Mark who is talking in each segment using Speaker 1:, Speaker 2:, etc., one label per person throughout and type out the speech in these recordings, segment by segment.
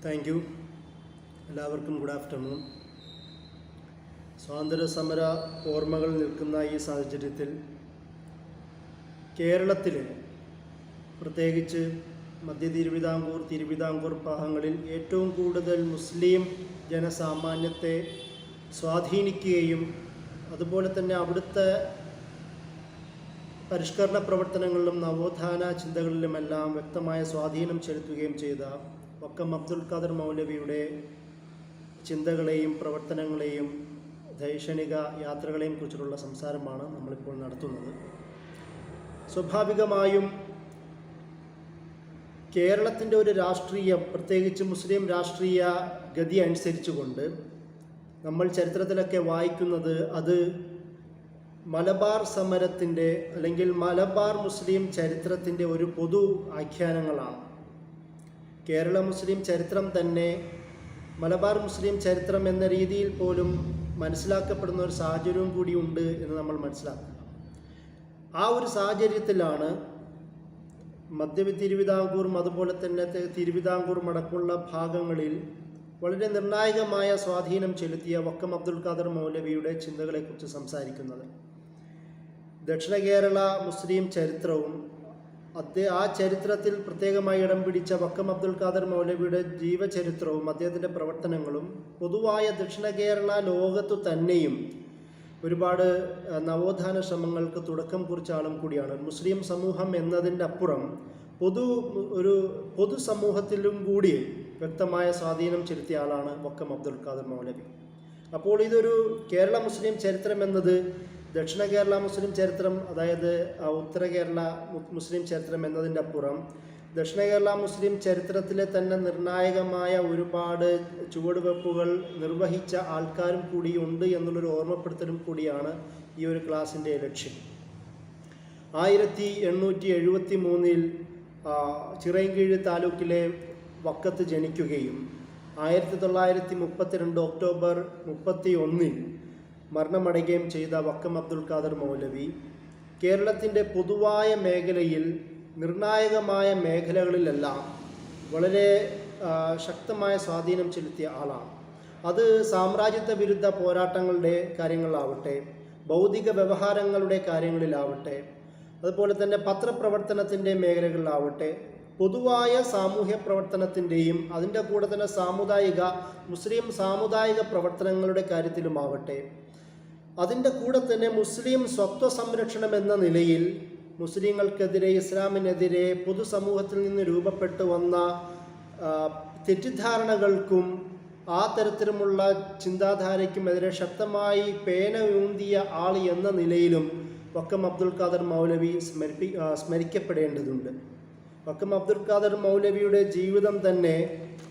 Speaker 1: Thank you. എല്ലാവർക്കും good afternoon. സ്വാതന്ത്ര്യ സമര ഓർമ്മകൾ നിൽക്കുന്ന ഈ സാഹചര്യത്തിൽ കേരളത്തിൽ പ്രത്യേകിച്ച് മധ്യ തിരുവിതാംകൂർ ഭാഗങ്ങളിൽ ഏറ്റവും കൂടുതൽ മുസ്ലിം ജനസാമാന്യത്തെ സ്വാധീനിക്കുകയും അതുപോലെ തന്നെ അവിടുത്തെ പരിഷ്കരണ പ്രവർത്തനങ്ങളിലും നവോത്ഥാന ചിന്തകളിലുമെല്ലാം വ്യക്തമായ സ്വാധീനം ചെലുത്തുകയും ചെയ്ത വക്കം അബ്ദുൽ ഖാദർ മൗലവിയുടെ ചിന്തകളെയും പ്രവർത്തനങ്ങളെയും ദൈക്ഷണിക യാത്രകളെയും കുറിച്ചുള്ള സംസാരമാണ് നമ്മളിപ്പോൾ നടത്തുന്നത്. സ്വാഭാവികമായും കേരളത്തിൻ്റെ ഒരു രാഷ്ട്രീയം, പ്രത്യേകിച്ച് മുസ്ലിം രാഷ്ട്രീയ ഗതി അനുസരിച്ചുകൊണ്ട് നമ്മൾ ചരിത്രത്തിലൊക്കെ വായിക്കുന്നത് അത് മലബാർ സമരത്തിൻ്റെ അല്ലെങ്കിൽ മലബാർ മുസ്ലിം ചരിത്രത്തിൻ്റെ ഒരു പൊതു ആഖ്യാനങ്ങളാണ്. കേരള മുസ്ലിം ചരിത്രം തന്നെ മലബാർ മുസ്ലിം ചരിത്രം എന്ന രീതിയിൽ പോലും മനസ്സിലാക്കപ്പെടുന്ന ഒരു സാഹചര്യവും കൂടിയുണ്ട് എന്ന് നമ്മൾ മനസ്സിലാക്കുക. ആ ഒരു സാഹചര്യത്തിലാണ് മധ്യ തിരുവിതാംകൂറും അതുപോലെ തന്നെ തിരുവിതാംകൂറും അടക്കമുള്ള ഭാഗങ്ങളിൽ വളരെ നിർണായകമായ സ്വാധീനം ചെലുത്തിയ വക്കം അബ്ദുൽ ഖാദർ മൗലവിയുടെ ചിന്തകളെക്കുറിച്ച് സംസാരിക്കുന്നത്. ദക്ഷിണ കേരള മുസ്ലിം ചരിത്രവും ആ ചരിത്രത്തിൽ പ്രത്യേകമായി ഇടം പിടിച്ച വക്കം അബ്ദുൽ ഖാദർ മൗലവിയുടെ ജീവചരിത്രവും അദ്ദേഹത്തിൻ്റെ പ്രവർത്തനങ്ങളും പൊതുവായ ദക്ഷിണ കേരള ലോകത്തു തന്നെയും ഒരുപാട് നവോത്ഥാന ശ്രമങ്ങൾക്ക് തുടക്കം കുറിച്ച ആളും കൂടിയാണ്. മുസ്ലിം സമൂഹം എന്നതിൻ്റെ അപ്പുറം പൊതുസമൂഹത്തിലും കൂടി വ്യക്തമായ സ്വാധീനം ചെലുത്തിയ ആളാണ് വക്കം അബ്ദുൽ ഖാദർ മൗലവി. അപ്പോൾ ഇതൊരു കേരള മുസ്ലിം ചരിത്രം എന്നത് ദക്ഷിണ കേരള മുസ്ലിം ചരിത്രം, അതായത് ഉത്തര കേരള മുസ്ലിം ചരിത്രം എന്നതിൻ്റെ അപ്പുറം ദക്ഷിണ കേരള മുസ്ലിം ചരിത്രത്തിലെ തന്നെ നിർണായകമായ ഒരുപാട് ചുവടുവെപ്പുകൾ നിർവഹിച്ച ആൾക്കാരും കൂടിയുണ്ട് എന്നുള്ളൊരു ഓർമ്മപ്പെടുത്തലും കൂടിയാണ് ഈ ഒരു ക്ലാസിൻ്റെ ലക്ഷ്യം. 1873 ചിറയൻകീഴ് താലൂക്കിലെ വക്കത്ത് ജനിക്കുകയും 1932 ഒക്ടോബർ 31 മരണമടയുകയും ചെയ്ത വക്കം അബ്ദുൽ ഖാദർ മൗലവി കേരളത്തിൻ്റെ പൊതുവായ മേഖലയിൽ നിർണായകമായ മേഖലകളിലെല്ലാം വളരെ ശക്തമായ സ്വാധീനം ചെലുത്തിയ ആളാണ്. അത് സാമ്രാജ്യത്വ വിരുദ്ധ പോരാട്ടങ്ങളുടെ കാര്യങ്ങളിലാവട്ടെ, ഭൗതിക വ്യവഹാരങ്ങളുടെ കാര്യങ്ങളിലാവട്ടെ, അതുപോലെ തന്നെ പത്രപ്രവർത്തനത്തിൻ്റെ മേഖലകളിലാവട്ടെ, പൊതുവായ സാമൂഹ്യ പ്രവർത്തനത്തിൻ്റെയും അതിൻ്റെ കൂടെ തന്നെ മുസ്ലിം സാമുദായിക പ്രവർത്തനങ്ങളുടെ കാര്യത്തിലുമാവട്ടെ, അതിൻ്റെ കൂടെ തന്നെ മുസ്ലിം സ്വത്വ സംരക്ഷണം എന്ന നിലയിൽ മുസ്ലിങ്ങൾക്കെതിരെ, ഇസ്ലാമിനെതിരെ പൊതുസമൂഹത്തിൽ നിന്ന് രൂപപ്പെട്ടു വന്ന തെറ്റിദ്ധാരണകൾക്കും ആ തരത്തിലുമുള്ള ചിന്താധാരയ്ക്കുമെതിരെ ശക്തമായി പേന ഊന്തിയ ആൾ എന്ന നിലയിലും വക്കം അബ്ദുൽ ഖാദർ മൗലവി സ്മരിക്കപ്പെടേണ്ടതുണ്ട്. വക്കം അബ്ദുൽ ഖാദർ മൗലവിയുടെ ജീവിതം തന്നെ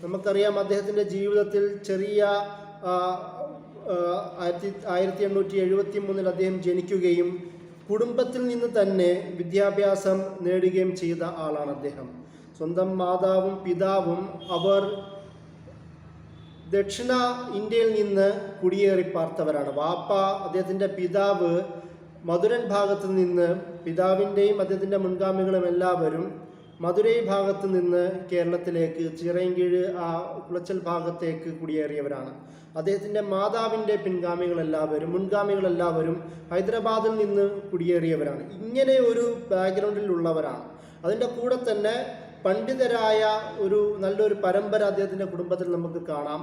Speaker 1: നമുക്കറിയാം. അദ്ദേഹത്തിൻ്റെ ജീവിതത്തിൽ 1873 അദ്ദേഹം ജനിക്കുകയും കുടുംബത്തിൽ നിന്ന് തന്നെ വിദ്യാഭ്യാസം നേടുകയും ചെയ്ത ആളാണ് അദ്ദേഹം. സ്വന്തം മാതാവും പിതാവും അവർ ദക്ഷിണ ഇന്ത്യയിൽ നിന്ന് കുടിയേറി പാർത്തവരാണ്. വാപ്പ, അദ്ദേഹത്തിൻ്റെ പിതാവ് മധുരൻ ഭാഗത്ത് നിന്ന്, പിതാവിൻ്റെയും അദ്ദേഹത്തിൻ്റെ മുൻഗാമികളും എല്ലാവരും മധുരൈ ഭാഗത്ത് നിന്ന് കേരളത്തിലേക്ക് ചിറയൻകീഴ് കുളച്ചൽ ഭാഗത്തേക്ക് കുടിയേറിയവരാണ്. അദ്ദേഹത്തിൻ്റെ മാതാവിൻ്റെ മുൻഗാമികളെല്ലാവരും ഹൈദരാബാദിൽ നിന്ന് കുടിയേറിയവരാണ്. ഇങ്ങനെ ഒരു ബാക്ക്ഗ്രൗണ്ടിലുള്ളവരാണ്. അതിൻ്റെ കൂടെ തന്നെ പണ്ഡിതരായ നല്ലൊരു പരമ്പര അദ്ദേഹത്തിൻ്റെ കുടുംബത്തിൽ നമുക്ക് കാണാം.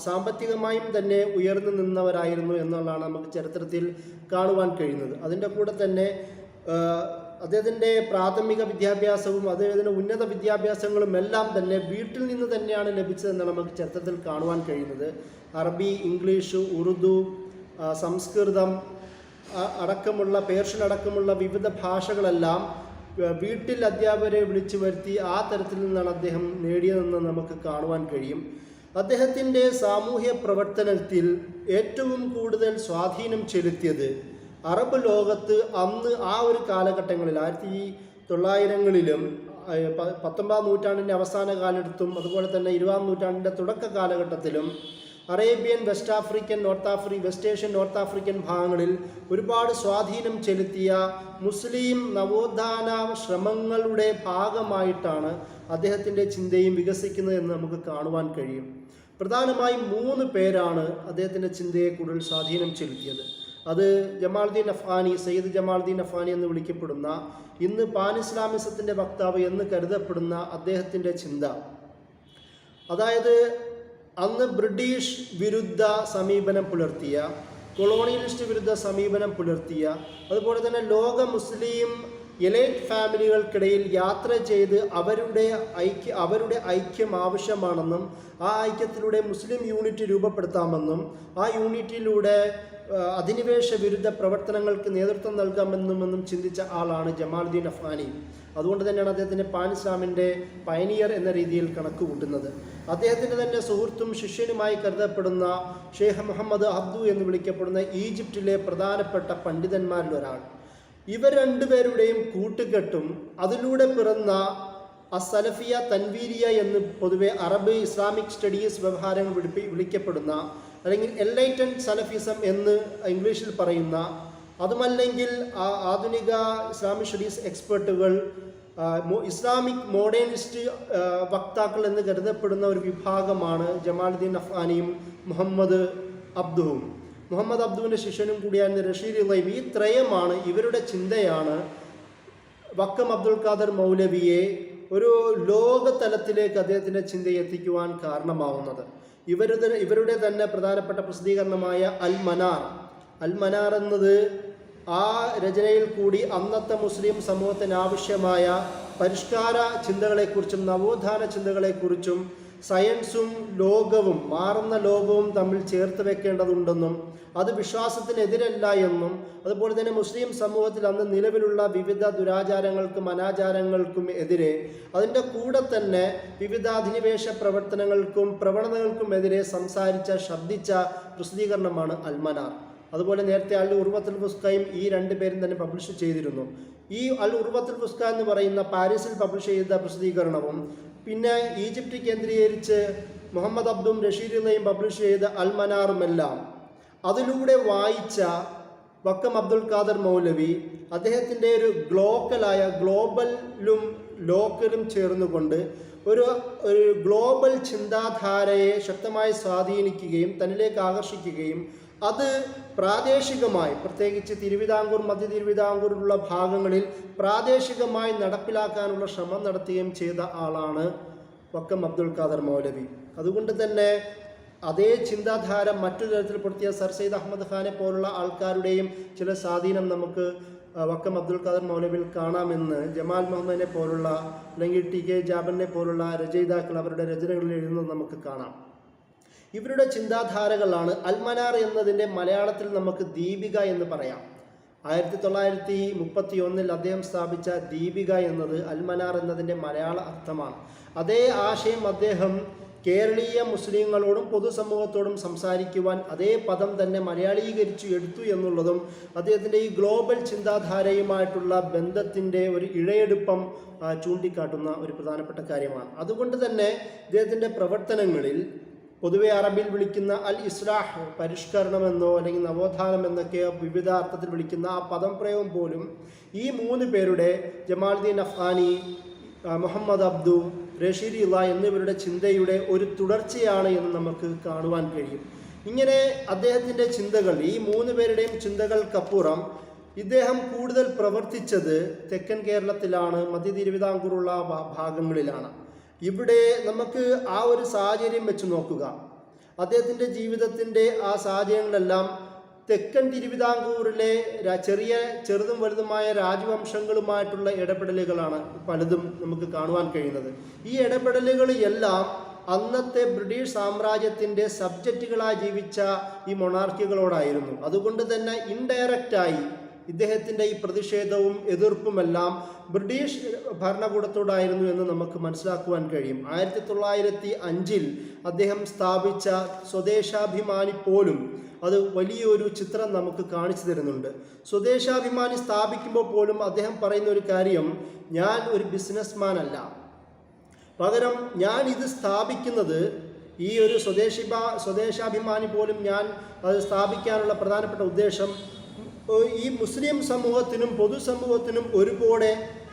Speaker 1: സാമ്പത്തികമായും തന്നെ ഉയർന്നു നിന്നവരായിരുന്നു എന്നുള്ളതാണ് നമുക്ക് ചരിത്രത്തിൽ കാണുവാൻ കഴിയുന്നത്. അതിൻ്റെ കൂടെ തന്നെ അദ്ദേഹത്തിൻ്റെ പ്രാഥമിക വിദ്യാഭ്യാസവും അദ്ദേഹത്തിൻ്റെ ഉന്നത വിദ്യാഭ്യാസങ്ങളും എല്ലാം തന്നെ വീട്ടിൽ നിന്ന് തന്നെയാണ് ലഭിച്ചതെന്നാണ് നമുക്ക് ചരിത്രത്തിൽ കാണുവാൻ കഴിയുന്നത്. അറബി, ഇംഗ്ലീഷ്, ഉറുദു, സംസ്കൃതം അടക്കമുള്ള, പേർഷ്യൻ അടക്കമുള്ള വിവിധ ഭാഷകളെല്ലാം വീട്ടിൽ അധ്യാപകരെ വിളിച്ചു വരുത്തി ആ തരത്തിൽ നിന്നാണ് അദ്ദേഹം നേടിയതെന്ന് നമുക്ക് കാണുവാൻ കഴിയും. അദ്ദേഹത്തിൻ്റെ സാമൂഹ്യ പ്രവർത്തനത്തിൽ ഏറ്റവും കൂടുതൽ സ്വാധീനം ചെലുത്തിയത് അറബ് ലോകത്ത് അന്ന് ആ ഒരു കാലഘട്ടങ്ങളിൽ 1900-കളിലും 19ാം നൂറ്റാണ്ടിൻ്റെ അവസാന കാലഘട്ടത്തും അതുപോലെ തന്നെ 20ാം നൂറ്റാണ്ടിൻ്റെ തുടക്ക കാലഘട്ടത്തിലും Arabian, west Asian, north African ഭാഗങ്ങളിൽ ഒരുപാട് സ്വാധീനം ചെലുത്തിയ മുസ്ലിം നവോത്ഥാന ശ്രമങ്ങളുടെ ഭാഗമായിട്ടാണ് അദ്ദേഹത്തിൻ്റെ ചിന്തയും വികസിക്കുന്നത് എന്ന് നമുക്ക് കാണുവാൻ കഴിയും. പ്രധാനമായും 3 പേരാണ് അദ്ദേഹത്തിൻ്റെ ചിന്തയെ കൂടുതൽ സ്വാധീനം ചെലുത്തിയത്. അത് ജമാലുദ്ദീൻ അഫ്ഗാനി, സയ്യിദ് ജമാലുദ്ദീൻ അഫ്ഗാനി എന്ന് വിളിക്കപ്പെടുന്ന, ഇന്ന് പാൻ ഇസ്ലാമിസത്തിൻ്റെ വക്താവ് എന്ന് കരുതപ്പെടുന്ന അദ്ദേഹത്തിൻ്റെ ചിന്ത, അതായത് അന്ന് ബ്രിട്ടീഷ് വിരുദ്ധ സമീപനം പുലർത്തിയ, കൊളോണിയലിസ്റ്റ് വിരുദ്ധ സമീപനം പുലർത്തിയ, അതുപോലെ തന്നെ ലോക മുസ്ലിം എലൈറ്റ് ഫാമിലികൾക്കിടയിൽ യാത്ര ചെയ്ത് അവരുടെ ഐക്യം ആവശ്യമാണെന്നും ആ ഐക്യത്തിലൂടെ മുസ്ലിം യൂണിറ്റ് രൂപപ്പെടുത്താമെന്നും ആ യൂണിറ്റിലൂടെ അധിനിവേശ വിരുദ്ധ പ്രവർത്തനങ്ങൾക്ക് നേതൃത്വം നൽകാമെന്നും ചിന്തിച്ച ആളാണ് ജമാലുദ്ദീൻ അഫ്ഗാനി. അതുകൊണ്ട് തന്നെയാണ് അദ്ദേഹത്തിൻ്റെ പാൻ ഇസ്ലാമിൻ്റെ പയനിയർ എന്ന രീതിയിൽ കണക്ക് കൂട്ടുന്നത്. അദ്ദേഹത്തിൻ്റെ തന്നെ സുഹൃത്തും ശിഷ്യനുമായി കരുതപ്പെടുന്ന ഷെയ്ഖ് മുഹമ്മദ് അബ്ദു എന്ന് വിളിക്കപ്പെടുന്ന ഈജിപ്തിലെ പ്രധാനപ്പെട്ട പണ്ഡിതന്മാരിൽ ഒരാൾ. ഇവർ രണ്ടുപേരുടെയും കൂട്ടുകെട്ടും അതിലൂടെ പിറന്ന അസലഫിയ തൻവീരിയ എന്ന് പൊതുവെ അറബ് ഇസ്ലാമിക് സ്റ്റഡീസ് വ്യവഹാരങ്ങൾ വിളിക്കപ്പെടുന്ന, അല്ലെങ്കിൽ എൻലൈറ്റൻഡ് സലഫിസം എന്ന് ഇംഗ്ലീഷിൽ പറയുന്ന, അതുമല്ലെങ്കിൽ ആധുനിക ഇസ്ലാമിക് സ്റ്റഡീസ് എക്സ്പെർട്ടുകൾ ഇസ്ലാമിക് മോഡേണിസ്റ്റ് വക്താക്കൾ എന്ന് കരുതപ്പെടുന്ന ഒരു വിഭാഗമാണ് ജമാലുദ്ദീൻ അഫ്ഗാനിയും മുഹമ്മദ് അബ്ദുവും. മുഹമ്മദ് അബ്ദുവിൻ്റെ ശിഷ്യനും കൂടിയായിരുന്ന റഷീദ് ഇളൈം. ഈ ത്രയമാണ്, ഇവരുടെ ചിന്തയാണ് വക്കം അബ്ദുൽ ഖാദർ മൗലവിയെ ഒരു ലോകതലത്തിലേക്ക് അദ്ദേഹത്തിൻ്റെ ചിന്തയെ എത്തിക്കുവാൻ കാരണമാവുന്നത്. ഇവരുടെ തന്നെ പ്രധാനപ്പെട്ട പ്രസിദ്ധീകരണമായ അൽ മനാർ എന്നത് ആ രചനയിൽ കൂടി അന്നത്തെ മുസ്ലിം സമൂഹത്തിന് ആവശ്യമായ പരിഷ്കാര ചിന്തകളെക്കുറിച്ചും നവോത്ഥാന ചിന്തകളെക്കുറിച്ചും സയൻസും ലോകവും, മാറുന്ന ലോകവും തമ്മിൽ ചേർത്ത് വെക്കേണ്ടതുണ്ടെന്നും അത് വിശ്വാസത്തിനെതിരല്ല എന്നും, അതുപോലെ തന്നെ മുസ്ലിം സമൂഹത്തിൽ അന്ന് നിലവിലുള്ള വിവിധ ദുരാചാരങ്ങൾക്കും അനാചാരങ്ങൾക്കും എതിരെ, അതിൻ്റെ കൂടെ തന്നെ വിവിധ അധിനിവേശ പ്രവർത്തനങ്ങൾക്കും പ്രവണതകൾക്കും എതിരെ ശബ്ദിച്ച പ്രസിദ്ധീകരണമാണ് അൽമനാർ. അതുപോലെ നേരത്തെ അൽ ഉർവത്തുൽ ഫുസ്ഖയും ഈ 2 പേരും തന്നെ പബ്ലിഷ് ചെയ്തിരുന്നു. ഈ അൽ ഉർവത്തുൽ ഫുസ്ഖ എന്ന് പറയുന്ന പാരീസിൽ പബ്ലിഷ് ചെയ്ത പ്രസിദ്ധീകരണവും പിന്നെ ഈജിപ്റ്റ് കേന്ദ്രീകരിച്ച് മുഹമ്മദ് അബ്ദും റഷീദ് ഇളയും പബ്ലിഷ് ചെയ്ത അൽമനാറുമെല്ലാം അതിലൂടെ വായിച്ച വക്കം അബ്ദുൽ ഖാദർ മൗലവി അദ്ദേഹത്തിൻ്റെ ഒരു ഗ്ലോബലും ലോക്കലും ചേർന്നുകൊണ്ട് ഒരു ഗ്ലോബൽ ചിന്താധാരയെ ശക്തമായി സ്വാധീനിക്കുകയും തന്നിലേക്ക് ആകർഷിക്കുകയും അത് പ്രാദേശികമായി, പ്രത്യേകിച്ച് തിരുവിതാംകൂർ, മധ്യ തിരുവിതാംകൂറിലുള്ള ഭാഗങ്ങളിൽ പ്രാദേശികമായി നടപ്പിലാക്കാനുള്ള ശ്രമം നടത്തുകയും ചെയ്ത ആളാണ് വക്കം അബ്ദുൽ ഖാദർ മൗലവി. അതുകൊണ്ട് തന്നെ അതേ ചിന്താധാര മറ്റൊരു തരത്തിൽപ്പെടുത്തിയ സർ സയ്യിദ് അഹമ്മദ് ഖാനെ പോലുള്ള ആൾക്കാരുടെയും ചില സ്വാധീനം നമുക്ക് വക്കം അബ്ദുൽ ഖാദർ മൗലവിയിൽ കാണാമെന്ന് ജമാൽ മുഹമ്മദിനെ പോലുള്ള, അല്ലെങ്കിൽ TK ജാബറിനെ പോലുള്ള രചയിതാക്കൾ അവരുടെ രചനകളിൽ എഴുതുന്നത് നമുക്ക് കാണാം. ഇവരുടെ ചിന്താധാരകളാണ് അൽമനാർ എന്നതിൻ്റെ മലയാളത്തിൽ നമുക്ക് ദീപിക എന്ന് പറയാം. 1931 അദ്ദേഹം സ്ഥാപിച്ച ദീപിക എന്നത് അൽമനാർ എന്നതിൻ്റെ മലയാള അർത്ഥമാണ്. അതേ ആശയം അദ്ദേഹം കേരളീയ മുസ്ലിങ്ങളോടും പൊതുസമൂഹത്തോടും സംസാരിക്കുവാൻ അതേ പദം തന്നെ മലയാളീകരിച്ചു എടുത്തു എന്നുള്ളതും അദ്ദേഹത്തിൻ്റെ ഈ ഗ്ലോബൽ ചിന്താധാരയുമായിട്ടുള്ള ബന്ധത്തിൻ്റെ ഒരു ഇഴയെടുപ്പം ചൂണ്ടിക്കാട്ടുന്ന ഒരു പ്രധാനപ്പെട്ട കാര്യമാണ്. അതുകൊണ്ട് തന്നെ ഇദ്ദേഹത്തിൻ്റെ പ്രവർത്തനങ്ങളിൽ പൊതുവെ അറബിൽ വിളിക്കുന്ന അൽ ഇസ്ലാഹ്, പരിഷ്കരണമെന്നോ അല്ലെങ്കിൽ നവോത്ഥാനം എന്നൊക്കെ വിവിധ അർത്ഥത്തിൽ വിളിക്കുന്ന ആ പദം പ്രയോഗം പോലും ഈ 3 പേരുടെ, ജമാലുദ്ദീൻ അഫ്ഗാനി, മുഹമ്മദ് അബ്ദു, റഷീദ് ഇള എന്നിവരുടെ ചിന്തയുടെ ഒരു തുടർച്ചയാണ് എന്ന് നമുക്ക് കാണുവാൻ കഴിയും. ഇങ്ങനെ അദ്ദേഹത്തിൻ്റെ ചിന്തകൾ, ഈ 3 പേരുടെയും ചിന്തകൾക്കപ്പുറം ഇദ്ദേഹം കൂടുതൽ പ്രവർത്തിച്ചത് തെക്കൻ കേരളത്തിലാണ്, മധ്യ തിരുവിതാംകൂറുള്ള ഭാഗങ്ങളിലാണ്. ഇവിടെ നമുക്ക് ആ ഒരു സാഹചര്യം വെച്ച് നോക്കുക. അദ്ദേഹത്തിൻ്റെ ജീവിതത്തിൻ്റെ ആ സാഹചര്യങ്ങളെല്ലാം തെക്കൻ തിരുവിതാംകൂറിലെ ചെറുതും വലുതുമായ രാജവംശങ്ങളുമായിട്ടുള്ള ഇടപെടലുകളാണ് പലതും നമുക്ക് കാണുവാൻ കഴിയുന്നത്. ഈ ഇടപെടലുകൾ എല്ലാം അന്നത്തെ ബ്രിട്ടീഷ് സാമ്രാജ്യത്തിൻ്റെ സബ്ജക്റ്റുകളായി ജീവിച്ച ഈ മൊണാർക്കികളോടായിരുന്നു. അതുകൊണ്ട് തന്നെ ഇൻഡയറക്റ്റായി ഇദ്ദേഹത്തിൻ്റെ ഈ പ്രതിഷേധവും എതിർപ്പുമെല്ലാം ബ്രിട്ടീഷ് ഭരണകൂടത്തോടായിരുന്നു എന്ന് നമുക്ക് മനസ്സിലാക്കുവാൻ കഴിയും. 1905 അദ്ദേഹം സ്ഥാപിച്ച സ്വദേശാഭിമാനി പോലും അത് വലിയൊരു ചിത്രം നമുക്ക് കാണിച്ചു തരുന്നുണ്ട്. സ്വദേശാഭിമാനി സ്ഥാപിക്കുമ്പോൾ പോലും അദ്ദേഹം പറയുന്ന ഒരു കാര്യം, ഞാൻ ഒരു ബിസിനസ്മാൻ അല്ല, പകരം ഞാൻ ഇത് സ്ഥാപിക്കുന്നത്, ഈ ഒരു സ്വദേശാഭിമാനി പോലും ഞാൻ അത് സ്ഥാപിക്കാനുള്ള പ്രധാനപ്പെട്ട ഉദ്ദേശം ഈ മുസ്ലിം സമൂഹത്തിനും പൊതുസമൂഹത്തിനും ഒരുപോലെ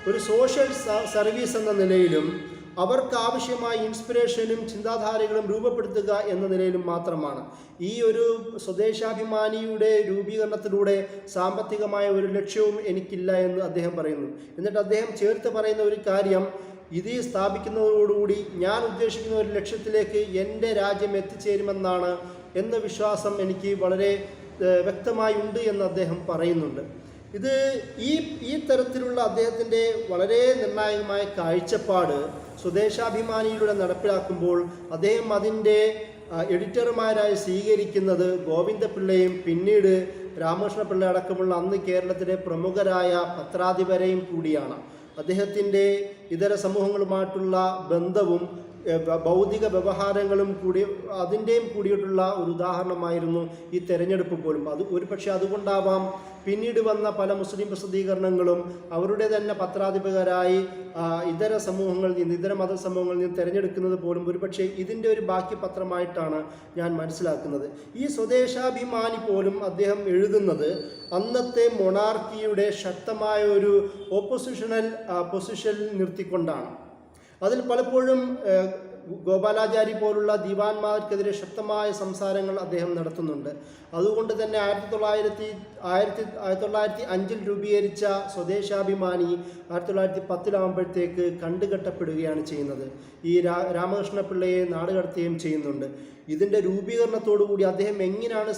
Speaker 1: ഒരു സോഷ്യൽ സർവീസ് എന്ന നിലയിലും അവർക്കാവശ്യമായ ഇൻസ്പിറേഷനും ചിന്താധാരകളും രൂപപ്പെടുത്തുക എന്ന നിലയിലും മാത്രമാണ്. ഈ ഒരു സ്വദേശാഭിമാനിയുടെ രൂപീകരണത്തിലൂടെ സാമ്പത്തികമായ ഒരു ലക്ഷ്യവും എനിക്കില്ല എന്ന് അദ്ദേഹം പറയുന്നു. എന്നിട്ട് അദ്ദേഹം ചേർത്ത് പറയുന്ന ഒരു കാര്യം, ഇത് സ്ഥാപിക്കുന്നതോടുകൂടി ഞാൻ ഉദ്ദേശിക്കുന്ന ഒരു ലക്ഷ്യത്തിലേക്ക് എൻ്റെ രാജ്യം എത്തിച്ചേരുമെന്നാണ് എന്ന വിശ്വാസം എനിക്ക് വളരെ വ്യക്തമായി ഉണ്ട് എന്ന് അദ്ദേഹം പറയുന്നുണ്ട്. ഇത് ഈ തരത്തിലുള്ള അദ്ദേഹത്തിൻ്റെ വളരെ നിർണായകമായ കാഴ്ചപ്പാട് സ്വദേശാഭിമാനിയിലൂടെ നടപ്പിലാക്കുമ്പോൾ അദ്ദേഹം അതിൻ്റെ എഡിറ്റർമാരായി സ്വീകരിക്കുന്നത് ഗോവിന്ദപിള്ളയും പിന്നീട് രാമകൃഷ്ണപിള്ള അടക്കമുള്ള അന്ന് കേരളത്തിലെ പ്രമുഖരായ പത്രാധിപരെയും കൂടിയാണ്. അദ്ദേഹത്തിൻ്റെ ഇതര സമൂഹങ്ങളുമായിട്ടുള്ള ബന്ധവും ഭൗതിക വ്യവഹാരങ്ങളും അതിൻ്റെയും കൂടിയിട്ടുള്ള ഒരു ഉദാഹരണമായിരുന്നു ഈ തെരഞ്ഞെടുപ്പ് പോലും. ഒരുപക്ഷെ അതുകൊണ്ടാവാം പിന്നീട് വന്ന പല മുസ്ലിം പ്രസിദ്ധീകരണങ്ങളും അവരുടെ തന്നെ പത്രാധിപരായി ഇതര സമൂഹങ്ങളിൽ നിന്ന്, ഇതര മതസമൂഹങ്ങളിൽ നിന്ന് തിരഞ്ഞെടുക്കുന്നത് പോലും ഒരുപക്ഷെ ഇതിൻ്റെ ഒരു ബാക്കി പത്രമായിട്ടാണ് ഞാൻ മനസ്സിലാക്കുന്നത്. ഈ സ്വദേശാഭിമാനി പോലും അദ്ദേഹം എഴുതുന്നത് അന്നത്തെ മൊണാർക്കിയുടെ ശക്തമായ ഒരു ഓപ്പോസിഷണൽ പൊസിഷനിൽ നിർത്തിക്കൊണ്ടാണ്. അതിൽ പലപ്പോഴും ഗോപാലാചാരി പോലുള്ള ദിവാൻമാർക്കെതിരെ ശക്തമായ സംസാരങ്ങൾ അദ്ദേഹം നടത്തുന്നുണ്ട്. അതുകൊണ്ട് തന്നെ 1905 രൂപീകരിച്ച സ്വദേശാഭിമാനി 1910 കണ്ടുകെട്ടപ്പെടുകയാണ് ചെയ്യുന്നത്. ഈ രാമകൃഷ്ണപിള്ളയെ നാടുകടത്തുകയും ചെയ്യുന്നുണ്ട്. ഇതിൻ്റെ രൂപീകരണത്തോടുകൂടി അദ്ദേഹം എങ്ങനെയാണ്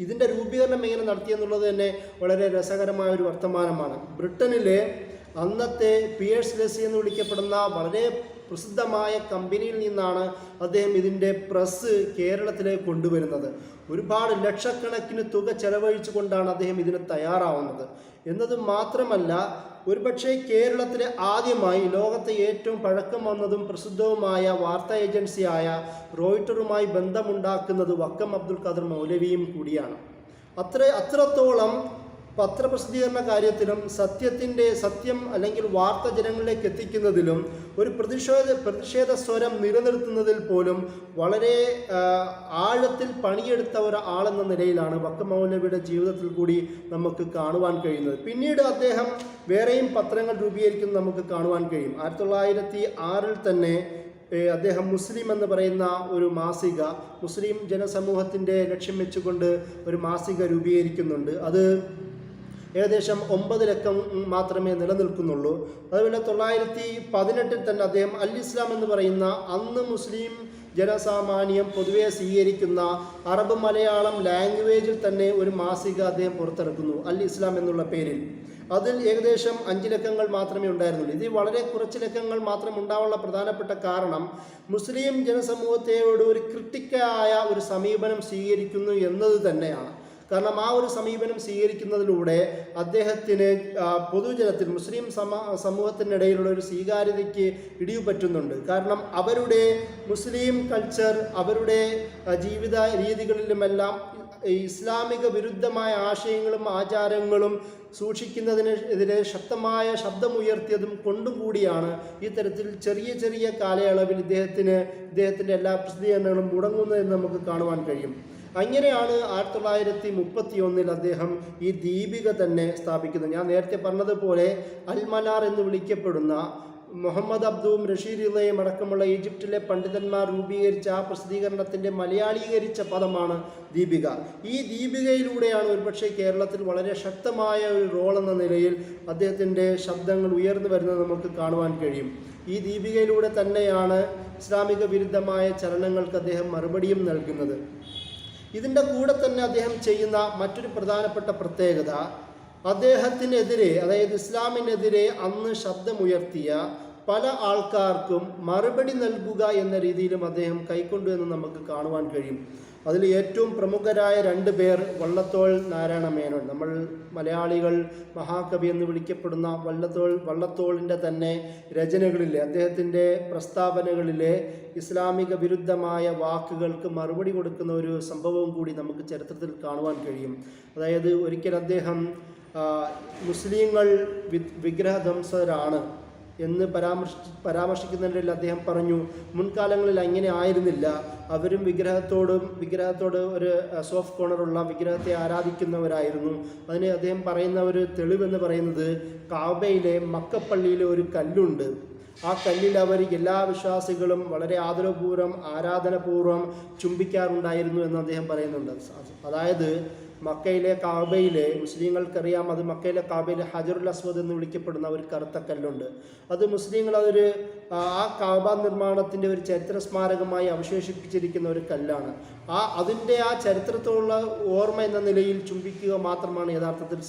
Speaker 1: ഇതിൻ്റെ രൂപീകരണം എങ്ങനെ നടത്തിയെന്നുള്ളത് തന്നെ വളരെ രസകരമായ ഒരു വർത്തമാനമാണ്. ബ്രിട്ടനിലെ അന്നത്തെ പിയേഴ്സ് ലെസി എന്ന് വിളിക്കപ്പെടുന്ന വളരെ പ്രസിദ്ധമായ കമ്പനിയിൽ നിന്നാണ് അദ്ദേഹം ഇതിൻ്റെ പ്രസ് കേരളത്തിലേക്ക് കൊണ്ടുവരുന്നത്. ഒരുപാട് ലക്ഷക്കണക്കിന് തുക ചെലവഴിച്ചു കൊണ്ടാണ് അദ്ദേഹം ഇതിന് തയ്യാറാവുന്നത്. എന്നത് മാത്രമല്ല, ഒരുപക്ഷെ കേരളത്തിലെ ആദ്യമായി ലോകത്തെ ഏറ്റവും പഴക്കം വന്നതും പ്രസിദ്ധവുമായ വാർത്താ ഏജൻസിയായ റോയിട്ടറുമായി ബന്ധമുണ്ടാക്കുന്നത് വക്കം അബ്ദുൽ ഖാദർ മൗലവിയും കൂടിയാണ്. അത്രത്തോളം പത്രപ്രസിദ്ധീകരണ കാര്യത്തിലും സത്യം അല്ലെങ്കിൽ വാർത്ത ജനങ്ങളിലേക്ക് എത്തിക്കുന്നതിലും ഒരു പ്രതിഷേധ സ്വരം നിലനിർത്തുന്നതിൽ പോലും വളരെ ആഴത്തിൽ പണിയെടുത്ത ഒരാളെന്ന നിലയിലാണ് വക്കം മൗലവിയുടെ ജീവിതത്തിൽ കൂടി നമുക്ക് കാണുവാൻ കഴിയുന്നത്. പിന്നീട് അദ്ദേഹം വേറെയും പത്രങ്ങൾ രൂപീകരിക്കുന്നത് നമുക്ക് കാണുവാൻ കഴിയും. 1906 തന്നെ അദ്ദേഹം മുസ്ലിം എന്ന് പറയുന്ന ഒരു മാസിക, മുസ്ലിം ജനസമൂഹത്തിൻ്റെ ലക്ഷ്യം വെച്ചുകൊണ്ട് ഒരു മാസിക രൂപീകരിക്കുന്നുണ്ട്. അത് ഏകദേശം 9 ലക്കം മാത്രമേ നിലനിൽക്കുന്നുള്ളൂ. അതുപോലെ 1918 തന്നെ അദ്ദേഹം അൽ ഇസ്ലാം എന്ന് പറയുന്ന അന്ന് മുസ്ലിം ജനസാമാന്യം പൊതുവെ സ്വീകരിക്കുന്ന അറബ് മലയാളം ലാംഗ്വേജിൽ തന്നെ ഒരു മാസിക അദ്ദേഹം പുറത്തിറക്കുന്നു, അൽ ഇസ്ലാം എന്നുള്ള പേരിൽ. അതിൽ ഏകദേശം 5 ലക്കങ്ങൾ മാത്രമേ ഉണ്ടായിരുന്നുള്ളൂ. ഇത് വളരെ കുറച്ച് ലക്കങ്ങൾ മാത്രം ഉണ്ടാവാനുള്ള പ്രധാനപ്പെട്ട കാരണം മുസ്ലിം ജനസമൂഹത്തോട് ഒരു ക്രിട്ടിക്കായ ഒരു സമീപനം സ്വീകരിക്കുന്നു എന്നത് തന്നെയാണ്. കാരണം ആ ഒരു സമീപനം സ്വീകരിക്കുന്നതിലൂടെ അദ്ദേഹത്തിന് പൊതുജനത്തിൽ മുസ്ലിം സമൂഹത്തിനിടയിലുള്ള ഒരു സ്വീകാര്യതയ്ക്ക് ഇടിവ് പറ്റുന്നുണ്ട്. കാരണം അവരുടെ മുസ്ലിം കൾച്ചർ, അവരുടെ ജീവിത രീതികളിലുമെല്ലാം ഇസ്ലാമിക വിരുദ്ധമായ ആശയങ്ങളും ആചാരങ്ങളും സൂക്ഷിക്കുന്നതിനെതിരെ ശക്തമായ ശബ്ദമുയർത്തിയതും കൊണ്ടും കൂടിയാണ് ഈ തരത്തിൽ ചെറിയ ചെറിയ കാലയളവിൽ ഇദ്ദേഹത്തിൻ്റെ എല്ലാ പ്രസിദ്ധീകരണങ്ങളും മുടങ്ങുന്നതെന്ന് നമുക്ക് കാണുവാൻ കഴിയും. അങ്ങനെയാണ് 1931 അദ്ദേഹം ഈ ദീപിക തന്നെ സ്ഥാപിക്കുന്നത്. ഞാൻ നേരത്തെ പറഞ്ഞതുപോലെ അൽമനാർ എന്ന് വിളിക്കപ്പെടുന്ന മുഹമ്മദ് അബ്ദുവും റഷീദുള്ളയും അടക്കമുള്ള ഈജിപ്തിലെ പണ്ഡിതന്മാർ രൂപീകരിച്ച ആ പ്രസിദ്ധീകരണത്തിൻ്റെ മലയാളീകരിച്ച പദമാണ് ദീപിക. ഈ ദീപികയിലൂടെയാണ് ഒരുപക്ഷെ കേരളത്തിൽ വളരെ ശക്തമായ ഒരു റോൾ എന്ന നിലയിൽ അദ്ദേഹത്തിൻ്റെ ശബ്ദങ്ങൾ ഉയർന്നു വരുന്നത് നമുക്ക് കാണുവാൻ കഴിയും. ഈ ദീപികയിലൂടെ തന്നെയാണ് ഇസ്ലാമിക വിരുദ്ധമായ ചലനങ്ങൾക്ക് അദ്ദേഹം മറുപടിയും നൽകുന്നത്. ഇതിൻ്റെ കൂടെ തന്നെ അദ്ദേഹം ചെയ്യുന്ന മറ്റൊരു പ്രധാനപ്പെട്ട പ്രത്യേകത, അദ്ദേഹത്തിനെതിരെ, അതായത് ഇസ്ലാമിനെതിരെ അന്ന് ശബ്ദമുയർത്തിയ പല ആൾക്കാർക്കും മറുപടി നൽകുക എന്ന രീതിയിലും അദ്ദേഹം കൈക്കൊണ്ടു എന്ന് നമുക്ക് കാണുവാൻ കഴിയും. അതിൽ ഏറ്റവും പ്രമുഖരായ 2 പേർ വള്ളത്തോൾ നാരായണ മേനോൻ, നമ്മൾ മലയാളികൾ മഹാകവി എന്ന് വിളിക്കപ്പെടുന്ന വള്ളത്തോളിൻ്റെ തന്നെ രചനകളിലെ, അദ്ദേഹത്തിൻ്റെ പ്രസ്താവനകളിലെ ഇസ്ലാമിക വിരുദ്ധമായ വാക്കുകൾക്ക് മറുപടി കൊടുക്കുന്ന ഒരു സംഭവവും കൂടി നമുക്ക് ചരിത്രത്തിൽ കാണുവാൻ കഴിയും. അതായത് ഒരിക്കൽ അദ്ദേഹം മുസ്ലിങ്ങൾ വിഗ്രഹധ്വംസകരാണ് എന്ന് പരാമർശിക്കുന്നതിൽ അദ്ദേഹം പറഞ്ഞു, മുൻകാലങ്ങളിൽ അങ്ങനെ ആയിരുന്നില്ല, അവരും വിഗ്രഹത്തോട് ഒരു സോഫ്റ്റ് കോർണറുള്ള വിഗ്രഹത്തെ ആരാധിക്കുന്നവരായിരുന്നു. അതിന് അദ്ദേഹം പറയുന്ന ഒരു തെളിവെന്ന് പറയുന്നത്, കാബയിലെ മക്കപ്പള്ളിയിലെ ഒരു കല്ലുണ്ട്, ആ കല്ലിൽ അവർ എല്ലാ വിശ്വാസികളും വളരെ ആദരപൂർവ്വം ആരാധനപൂർവ്വം ചുംബിക്കാറുണ്ടായിരുന്നു എന്ന് അദ്ദേഹം പറയുന്നുണ്ട്. അതായത് മക്കയിലെ കാബയിലെ, മുസ്ലിങ്ങൾക്കറിയാം, അത് മക്കയിലെ കാബയിലെ ഹജറുൽ അസ്വദ് എന്ന് വിളിക്കപ്പെടുന്ന ഒരു കറുത്ത കല്ലുണ്ട്. അത് മുസ്ലിങ്ങൾ ആ കാബ നിർമ്മാണത്തിൻ്റെ ഒരു ചരിത്ര സ്മാരകമായി അവശേഷിപ്പിച്ചിരിക്കുന്ന ഒരു കല്ലാണ്. അതിൻ്റെ ആ ചരിത്രത്തോടുള്ള ഓർമ്മ എന്ന നിലയിൽ ചുംബിക്കുക മാത്രമാണ് യഥാർത്ഥത്തിൽ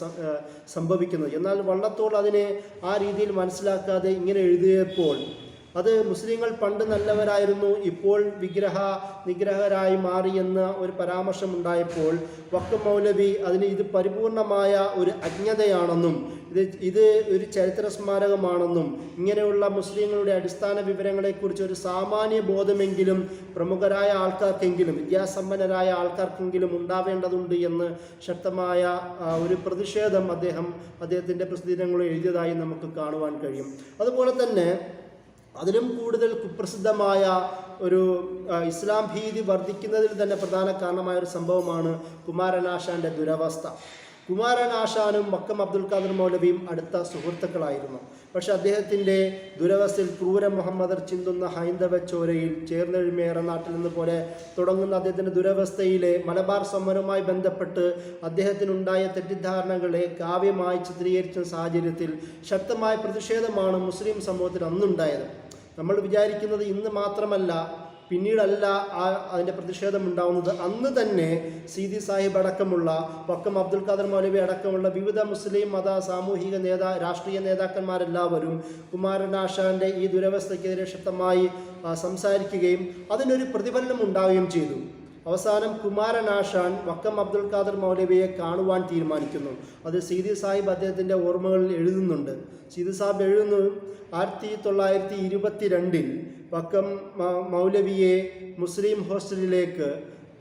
Speaker 1: സംഭവിക്കുന്നത്. എന്നാൽ വള്ളത്തോൾ അതിനെ ആ രീതിയിൽ മനസ്സിലാക്കാതെ ഇങ്ങനെ എഴുതിയപ്പോൾ അത് മുസ്ലിങ്ങൾ പണ്ട് നല്ലവരായിരുന്നു, ഇപ്പോൾ നിഗ്രഹരായി മാറി എന്ന ഒരു പരാമർശം ഉണ്ടായപ്പോൾ വക്കം മൗലവി ഇത് പരിപൂർണമായ ഒരു അജ്ഞതയാണെന്നും ഇത് ഒരു ചരിത്ര സ്മാരകമാണെന്നും ഇങ്ങനെയുള്ള മുസ്ലിങ്ങളുടെ അടിസ്ഥാന വിവരങ്ങളെക്കുറിച്ച് ഒരു സാമാന്യ ബോധമെങ്കിലും പ്രമുഖരായ ആൾക്കാർക്കെങ്കിലും, വിദ്യാസമ്പന്നരായ ആൾക്കാർക്കെങ്കിലും ഉണ്ടാവേണ്ടതുണ്ട് എന്ന് ശക്തമായ ഒരു പ്രതിഷേധം അദ്ദേഹത്തിൻ്റെ പ്രസിദ്ധീകരണങ്ങളിൽ എഴുതിയതായി നമുക്ക് കാണുവാൻ കഴിയും. അതുപോലെ തന്നെ അതിലും കൂടുതൽ കുപ്രസിദ്ധമായ ഒരു ഇസ്ലാം ഭീതി വർദ്ധിക്കുന്നതിൽ തന്നെ പ്രധാന കാരണമായ ഒരു സംഭവമാണ് കുമാരനാശാൻ്റെ ദുരവസ്ഥ. കുമാരനാശാനും വക്കം അബ്ദുൽ ഖാദർ മൗലവിയും അടുത്ത സുഹൃത്തുക്കളായിരുന്നു. പക്ഷെ അദ്ദേഹത്തിൻ്റെ ദുരവസ്ഥയിൽ ക്രൂര മുഹമ്മദർ ചിന്തുന്ന ഹൈന്ദവ ചോരയിൽ ചേർന്നെഴുമേറെ നാട്ടിൽ നിന്ന് പോലെ തുടങ്ങുന്ന അദ്ദേഹത്തിൻ്റെ ദുരവസ്ഥയിലെ മലബാർ സമരവുമായി ബന്ധപ്പെട്ട് അദ്ദേഹത്തിനുണ്ടായ തെറ്റിദ്ധാരണകളെ കാവ്യമായി ചിത്രീകരിച്ച സാഹചര്യത്തിൽ ശക്തമായ പ്രതിഷേധമാണ് മുസ്ലിം സമൂഹത്തിൽ അന്നുണ്ടായത്. നമ്മൾ വിചാരിക്കുന്നത് ഇന്ന് മാത്രമല്ല, പിന്നീടല്ല അതിൻ്റെ പ്രതിഷേധം ഉണ്ടാവുന്നത്. അന്ന് തന്നെ സീതി സാഹിബ് അടക്കമുള്ള വക്കം അബ്ദുൽ ഖാദർ മൗലവി അടക്കമുള്ള വിവിധ മുസ്ലിം മത സാമൂഹിക രാഷ്ട്രീയ നേതാക്കന്മാരെല്ലാവരും കുമാരനാശാൻ്റെ ഈ ദുരവസ്ഥയ്ക്കെതിരെ ശക്തമായി സംസാരിക്കുകയും അതിനൊരു പ്രതിഫലനം ഉണ്ടാവുകയും ചെയ്തു. അവസാനം കുമാരനാശാൻ വക്കം അബ്ദുൽ ഖാദർ മൗലവിയെ കാണുവാൻ തീരുമാനിക്കുന്നു. അത് സീതി സാഹിബ് അദ്ദേഹത്തിൻ്റെ ഓർമ്മകളിൽ എഴുതുന്നുണ്ട്. സീതി സാഹിബ് എഴുതുന്നു, 1922 വക്കം മൗലവിയെ മുസ്ലിം ഹോസ്റ്റലിലേക്ക്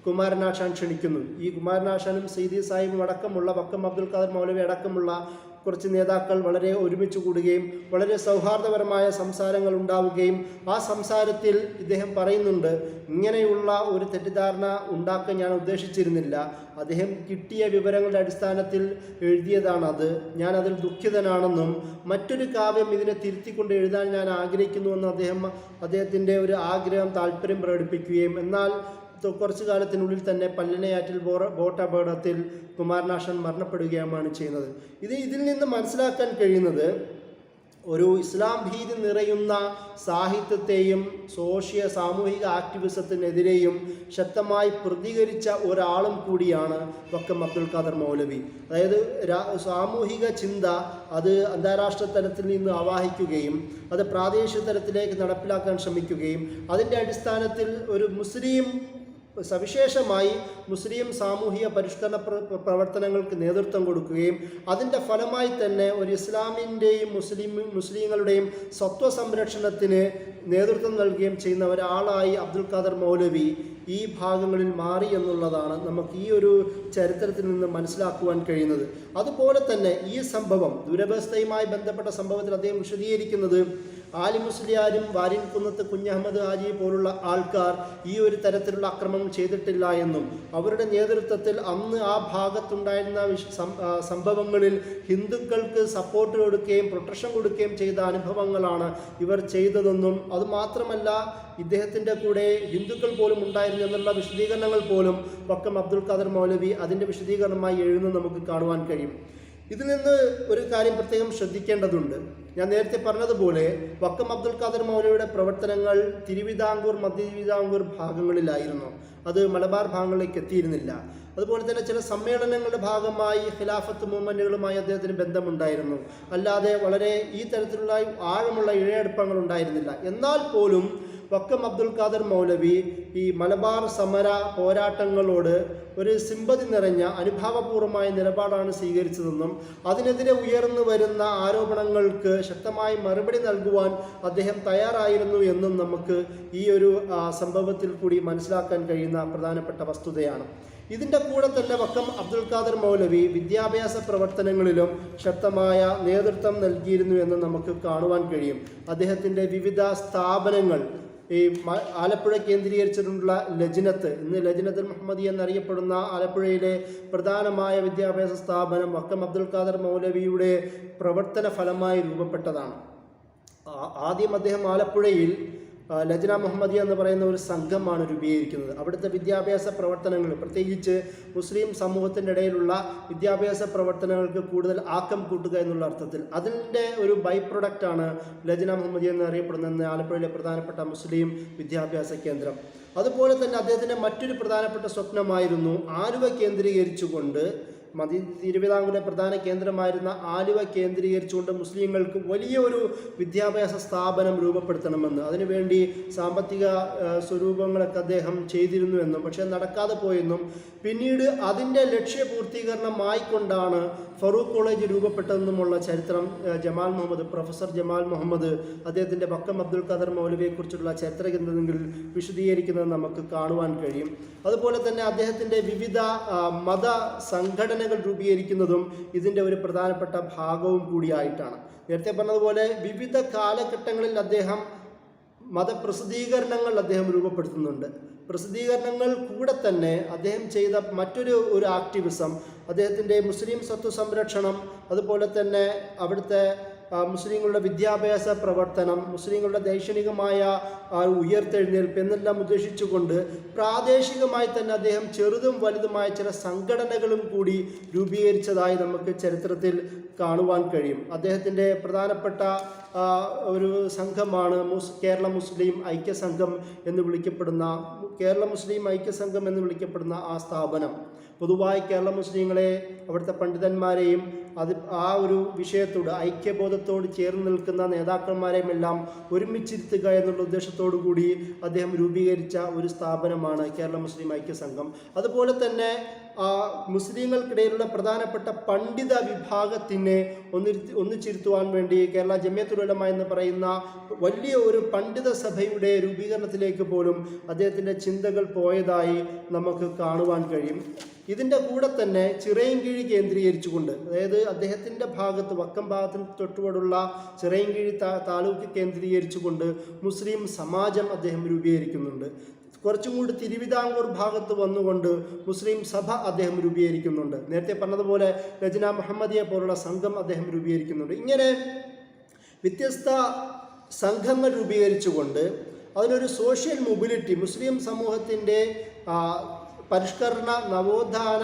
Speaker 1: കുമാരനാശാൻ ക്ഷണിക്കുന്നു. ഈ കുമാരനാശാനും സീതി സാഹിബും അടക്കമുള്ള വക്കം അബ്ദുൽ ഖാദർ മൗലവി അടക്കമുള്ള കുറച്ച് നേതാക്കൾ വളരെ ഒരുമിച്ച് കൂടുകയും വളരെ സൗഹാർദ്ദപരമായ സംസാരങ്ങൾ ഉണ്ടാവുകയും ആ സംസാരത്തിൽ ഇദ്ദേഹം പറയുന്നുണ്ട്, ഇങ്ങനെയുള്ള ഒരു തെറ്റിദ്ധാരണ ഉണ്ടാക്കാൻ ഞാൻ ഉദ്ദേശിച്ചിരുന്നില്ല, അദ്ദേഹം കിട്ടിയ വിവരങ്ങളുടെ അടിസ്ഥാനത്തിൽ എഴുതിയതാണത്, ഞാൻ അതിൽ ദുഃഖിതനാണെന്നും മറ്റൊരു കാവ്യം ഇതിനെ തിരുത്തിക്കൊണ്ട് എഴുതാൻ ഞാൻ ആഗ്രഹിക്കുന്നുവെന്നും അദ്ദേഹത്തിൻ്റെ ഒരു ആഗ്രഹം, താല്പര്യം പ്രകടിപ്പിക്കുകയും എന്നാൽ കുറച്ചു കാലത്തിനുള്ളിൽ തന്നെ പല്ലനയാറ്റിൽ ബോട്ട് അപകടത്തിൽ കുമാരനാശാൻ മരണപ്പെടുകയുമാണ് ചെയ്യുന്നത്. ഇതിൽ നിന്ന് മനസ്സിലാക്കാൻ കഴിയുന്നത് ഒരു ഇസ്ലാം ഭീതി നിറയുന്ന സാഹിത്യത്തെയും സാമൂഹിക ആക്ടിവിസത്തിനെതിരെയും ശക്തമായി പ്രതികരിച്ച ഒരാളും കൂടിയാണ് വക്കം അബ്ദുൽ ഖാദർ മൗലവി. അതായത് സാമൂഹിക ചിന്ത അത് അന്താരാഷ്ട്ര തലത്തിൽ നിന്ന് ആവാഹിക്കുകയും അത് പ്രാദേശിക തലത്തിലേക്ക് നടപ്പിലാക്കാൻ ശ്രമിക്കുകയും അതിൻ്റെ അടിസ്ഥാനത്തിൽ ഒരു സവിശേഷമായി മുസ്ലിം സാമൂഹിക പരിഷ്കരണ പ്രവർത്തനങ്ങൾക്ക് നേതൃത്വം കൊടുക്കുകയും അതിൻ്റെ ഫലമായി തന്നെ ഒരു ഇസ്ലാമിൻ്റെയും മുസ്ലിങ്ങളുടെയും സ്വത്വ സംരക്ഷണത്തിന് നേതൃത്വം നൽകുകയും ചെയ്യുന്ന ഒരാളായി അബ്ദുൽ ഖാദർ മൗലവി ഈ ഭാഗങ്ങളിൽ മാറി എന്നുള്ളതാണ് നമുക്ക് ഈ ഒരു ചരിത്രത്തിൽ നിന്ന് മനസ്സിലാക്കുവാൻ കഴിയുന്നത്. അതുപോലെ തന്നെ ഈ സംഭവം, ദുരവസ്ഥയുമായി ബന്ധപ്പെട്ട സംഭവത്തിൽ അദ്ദേഹം വിശദീകരിക്കുന്നത് ആലി മുസ്ലിയാരും വാര്യൻകുന്നത്ത് കുഞ്ഞഹമ്മദ് ഹാജി പോലുള്ള ആൾക്കാർ ഈ ഒരു തരത്തിലുള്ള ആക്രമണം ചെയ്തിട്ടില്ല എന്നും അവരുടെ നേതൃത്വത്തിൽ അന്ന് ആ ഭാഗത്തുണ്ടായിരുന്ന സംഭവങ്ങളിൽ ഹിന്ദുക്കൾക്ക് സപ്പോർട്ട് കൊടുക്കുകയും പ്രൊട്ടക്ഷൻ കൊടുക്കുകയും ചെയ്ത അനുഭവങ്ങളാണ് ഇവർ ചെയ്തതെന്നും അതുമാത്രമല്ല ഇദ്ദേഹത്തിൻ്റെ കൂടെ ഹിന്ദുക്കൾ പോലും ഉണ്ടായിരുന്നു എന്നുള്ള വിശദീകരണങ്ങൾ പോലും വക്കം അബ്ദുൽ ഖാദർ മൗലവി അതിൻ്റെ വിശദീകരണമായി എഴുതുന്നത് നമുക്ക് കാണുവാൻ കഴിയും. ഇതിൽ നിന്ന് ഒരു കാര്യം പ്രത്യേകം ശ്രദ്ധിക്കേണ്ടതുണ്ട്. ഞാൻ നേരത്തെ പറഞ്ഞതുപോലെ വക്കം അബ്ദുൽ ഖാദർ മൗലവിയുടെ പ്രവർത്തനങ്ങൾ തിരുവിതാംകൂർ, മധ്യ തിരുവിതാംകൂർ ഭാഗങ്ങളിലായിരുന്നു. അത് മലബാർ ഭാഗങ്ങളിലേക്ക് എത്തിയിരുന്നില്ല. അതുപോലെ തന്നെ ചില സമ്മേളനങ്ങളുടെ ഭാഗമായി ഖിലാഫത്ത് മൂവ്മെൻറ്റുകളുമായി അദ്ദേഹത്തിന് ബന്ധമുണ്ടായിരുന്നു. അല്ലാതെ വളരെ ഈ തരത്തിലുള്ള ആഴമുള്ള ഇഴയടുപ്പങ്ങൾ ഉണ്ടായിരുന്നില്ല. എന്നാൽ പോലും വക്കം അബ്ദുൽ ഖാദർ മൗലവി ഈ മലബാർ സമര പോരാട്ടങ്ങളോട് ഒരു സിമ്പതി നിറഞ്ഞ അനുഭാവപൂർവമായ നിലപാടാണ് സ്വീകരിച്ചതെന്നും അതിനെതിരെ ഉയർന്നു വരുന്ന ആരോപണങ്ങൾക്ക് ശക്തമായി മറുപടി നൽകുവാൻ അദ്ദേഹം തയ്യാറായിരുന്നു എന്നും നമുക്ക് ഈ ഒരു സംഭവത്തിൽ കൂടി മനസ്സിലാക്കാൻ കഴിയുന്ന പ്രധാനപ്പെട്ട വസ്തുതയാണ്. ഇതിൻ്റെ കൂടെ തന്നെ വക്കം അബ്ദുൽ ഖാദർ മൗലവി വിദ്യാഭ്യാസ പ്രവർത്തനങ്ങളിലും ശക്തമായ നേതൃത്വം നൽകിയിരുന്നു എന്ന് നമുക്ക് കാണുവാൻ കഴിയും. അദ്ദേഹത്തിൻ്റെ വിവിധ സ്ഥാപനങ്ങൾ, ഈ ആലപ്പുഴ കേന്ദ്രീകരിച്ചിട്ടുള്ള ലജ്നത്ത്, ഇന്ന് ലജ്നത്തുൽ മുഹമ്മദി എന്നറിയപ്പെടുന്ന ആലപ്പുഴയിലെ പ്രധാനമായ വിദ്യാഭ്യാസ സ്ഥാപനം വക്കം അബ്ദുൽ ഖാദർ മൗലവിയുടെ പ്രവർത്തന ഫലമായി രൂപപ്പെട്ടതാണ്. ആദ്യം അദ്ദേഹം ആലപ്പുഴയിൽ ലജ്ന മുഹമ്മദിയ എന്ന് പറയുന്ന ഒരു സംഘമാണ് രൂപീകരിക്കുന്നത്. അവിടുത്തെ വിദ്യാഭ്യാസ പ്രവർത്തനങ്ങൾ, പ്രത്യേകിച്ച് മുസ്ലിം സമൂഹത്തിൻ്റെ ഇടയിലുള്ള വിദ്യാഭ്യാസ പ്രവർത്തനങ്ങൾക്ക് കൂടുതൽ ആക്കം കൂട്ടുക എന്നുള്ള അർത്ഥത്തിൽ അതിൻ്റെ ഒരു ബൈ പ്രൊഡക്റ്റാണ് ലജ്ന മുഹമ്മദിയ എന്നറിയപ്പെടുന്ന ആലപ്പുഴയിലെ പ്രധാനപ്പെട്ട മുസ്ലിം വിദ്യാഭ്യാസ കേന്ദ്രം. അതുപോലെ തന്നെ അദ്ദേഹത്തിൻ്റെ മറ്റൊരു പ്രധാനപ്പെട്ട സ്വപ്നമായിരുന്നു ആലുവ കേന്ദ്രീകരിച്ചുകൊണ്ട് തിരുവിതാംകൂറിലെ പ്രധാന കേന്ദ്രമായിരുന്ന ആലുവ കേന്ദ്രീകരിച്ചുകൊണ്ട് മുസ്ലിങ്ങൾക്ക് വലിയൊരു വിദ്യാഭ്യാസ സ്ഥാപനം രൂപപ്പെടുത്തണമെന്ന്. അതിനുവേണ്ടി സാമ്പത്തിക സ്വരൂപങ്ങളൊക്കെ അദ്ദേഹം ചെയ്തിരുന്നുവെന്നും പക്ഷേ നടക്കാതെ പോയെന്നും പിന്നീട് അതിൻ്റെ ലക്ഷ്യപൂർത്തീകരണമായിക്കൊണ്ടാണ് ഫറൂഖ് കോളേജ് രൂപപ്പെട്ടതെന്നുമുള്ള ചരിത്രം പ്രൊഫസർ ജമാൽ മുഹമ്മദ് അദ്ദേഹത്തിൻ്റെ വക്കം അബ്ദുൽ ഖാദർ മൗലവിയെക്കുറിച്ചുള്ള ചരിത്ര ഗ്രന്ഥങ്ങളിൽ വിശദീകരിക്കുന്നത് നമുക്ക് കാണുവാൻ കഴിയും. അതുപോലെ തന്നെ അദ്ദേഹത്തിൻ്റെ വിവിധ മത സംഘടനകൾ രൂപീകരിക്കുന്നതും ഇതിൻ്റെ ഒരു പ്രധാനപ്പെട്ട ഭാഗവും കൂടിയായിട്ടാണ്. നേരത്തെ പറഞ്ഞതുപോലെ വിവിധ കാലഘട്ടങ്ങളിൽ അദ്ദേഹം മതപ്രസിദ്ധീകരണങ്ങൾ അദ്ദേഹം രൂപപ്പെടുത്തുന്നുണ്ട്. പ്രസിദ്ധീകരണങ്ങൾ കൂടെ തന്നെ അദ്ദേഹം ചെയ്ത മറ്റൊരു ആക്ടിവിസം അദ്ദേഹത്തിൻ്റെ മുസ്ലിം സ്വത്ത് സംരക്ഷണം, അതുപോലെ തന്നെ അവിടുത്തെ മുസ്ലിങ്ങളുടെ വിദ്യാഭ്യാസ പ്രവർത്തനം, മുസ്ലിങ്ങളുടെ ദൈക്ഷണികമായ ഉയർത്തെഴുന്നേൽപ്പ് എന്നെല്ലാം ഉദ്ദേശിച്ചുകൊണ്ട് പ്രാദേശികമായി തന്നെ അദ്ദേഹം ചെറുതും വലുതുമായ ചില സംഘടനകളും കൂടി രൂപീകരിച്ചതായി നമുക്ക് ചരിത്രത്തിൽ കാണുവാൻ കഴിയും. അദ്ദേഹത്തിൻ്റെ പ്രധാനപ്പെട്ട ഒരു സംഘമാണ് കേരള മുസ്ലിം ഐക്യസംഘം എന്ന് വിളിക്കപ്പെടുന്ന ആ സ്ഥാപനം. പൊതുവായി കേരള മുസ്ലിങ്ങളെ, അവിടുത്തെ പണ്ഡിതന്മാരെയും ആ ഒരു വിഷയത്തോട് ഐക്യബോധത്തോട് ചേർന്ന് നിൽക്കുന്ന നേതാക്കന്മാരെയും എല്ലാം ഒരുമിച്ചിരുത്തുക എന്നുള്ള ഉദ്ദേശത്തോടു കൂടി അദ്ദേഹം രൂപീകരിച്ച ഒരു സ്ഥാപനമാണ് കേരള മുസ്ലിം ഐക്യസംഘം. അതുപോലെ തന്നെ മുസ്ലിങ്ങൾക്കിടയിലുള്ള പ്രധാനപ്പെട്ട പണ്ഡിത വിഭാഗത്തിനെ ഒന്നിച്ചിരുത്തുവാൻ വേണ്ടി കേരള ജമിയത്തുൽ ഉലമ എന്ന് പറയുന്ന വലിയ ഒരു പണ്ഡിത സഭയുടെ രൂപീകരണത്തിലേക്ക് പോലും അദ്ദേഹത്തിൻ്റെ ചിന്തകൾ പോയതായി നമുക്ക് കാണുവാൻ കഴിയും. ഇതിൻ്റെ കൂടെ തന്നെ ചിറയൻകീഴ് കേന്ദ്രീകരിച്ചുകൊണ്ട്, അതായത് അദ്ദേഹത്തിൻ്റെ ഭാഗത്ത് വക്കം ഭാഗത്തിന് തൊട്ടുപാടുള്ള ചിറയൻകീഴ് താലൂക്ക് കേന്ദ്രീകരിച്ചുകൊണ്ട് മുസ്ലിം സമാജം അദ്ദേഹം രൂപീകരിക്കുന്നുണ്ട്. കുറച്ചും കൂടി തിരുവിതാംകൂർ ഭാഗത്ത് വന്നുകൊണ്ട് മുസ്ലിം സഭ അദ്ദേഹം രൂപീകരിക്കുന്നുണ്ട്. നേരത്തെ പറഞ്ഞതുപോലെ ലജ്ന മുഹമ്മദിയെ പോലുള്ള സംഘം അദ്ദേഹം രൂപീകരിക്കുന്നുണ്ട്. ഇങ്ങനെ വ്യത്യസ്ത സംഘങ്ങൾ രൂപീകരിച്ചുകൊണ്ട് അതിനൊരു സോഷ്യൽ മൊബിലിറ്റി, മുസ്ലിം സമൂഹത്തിൻ്റെ പരിഷ്കരണ, നവോത്ഥാന,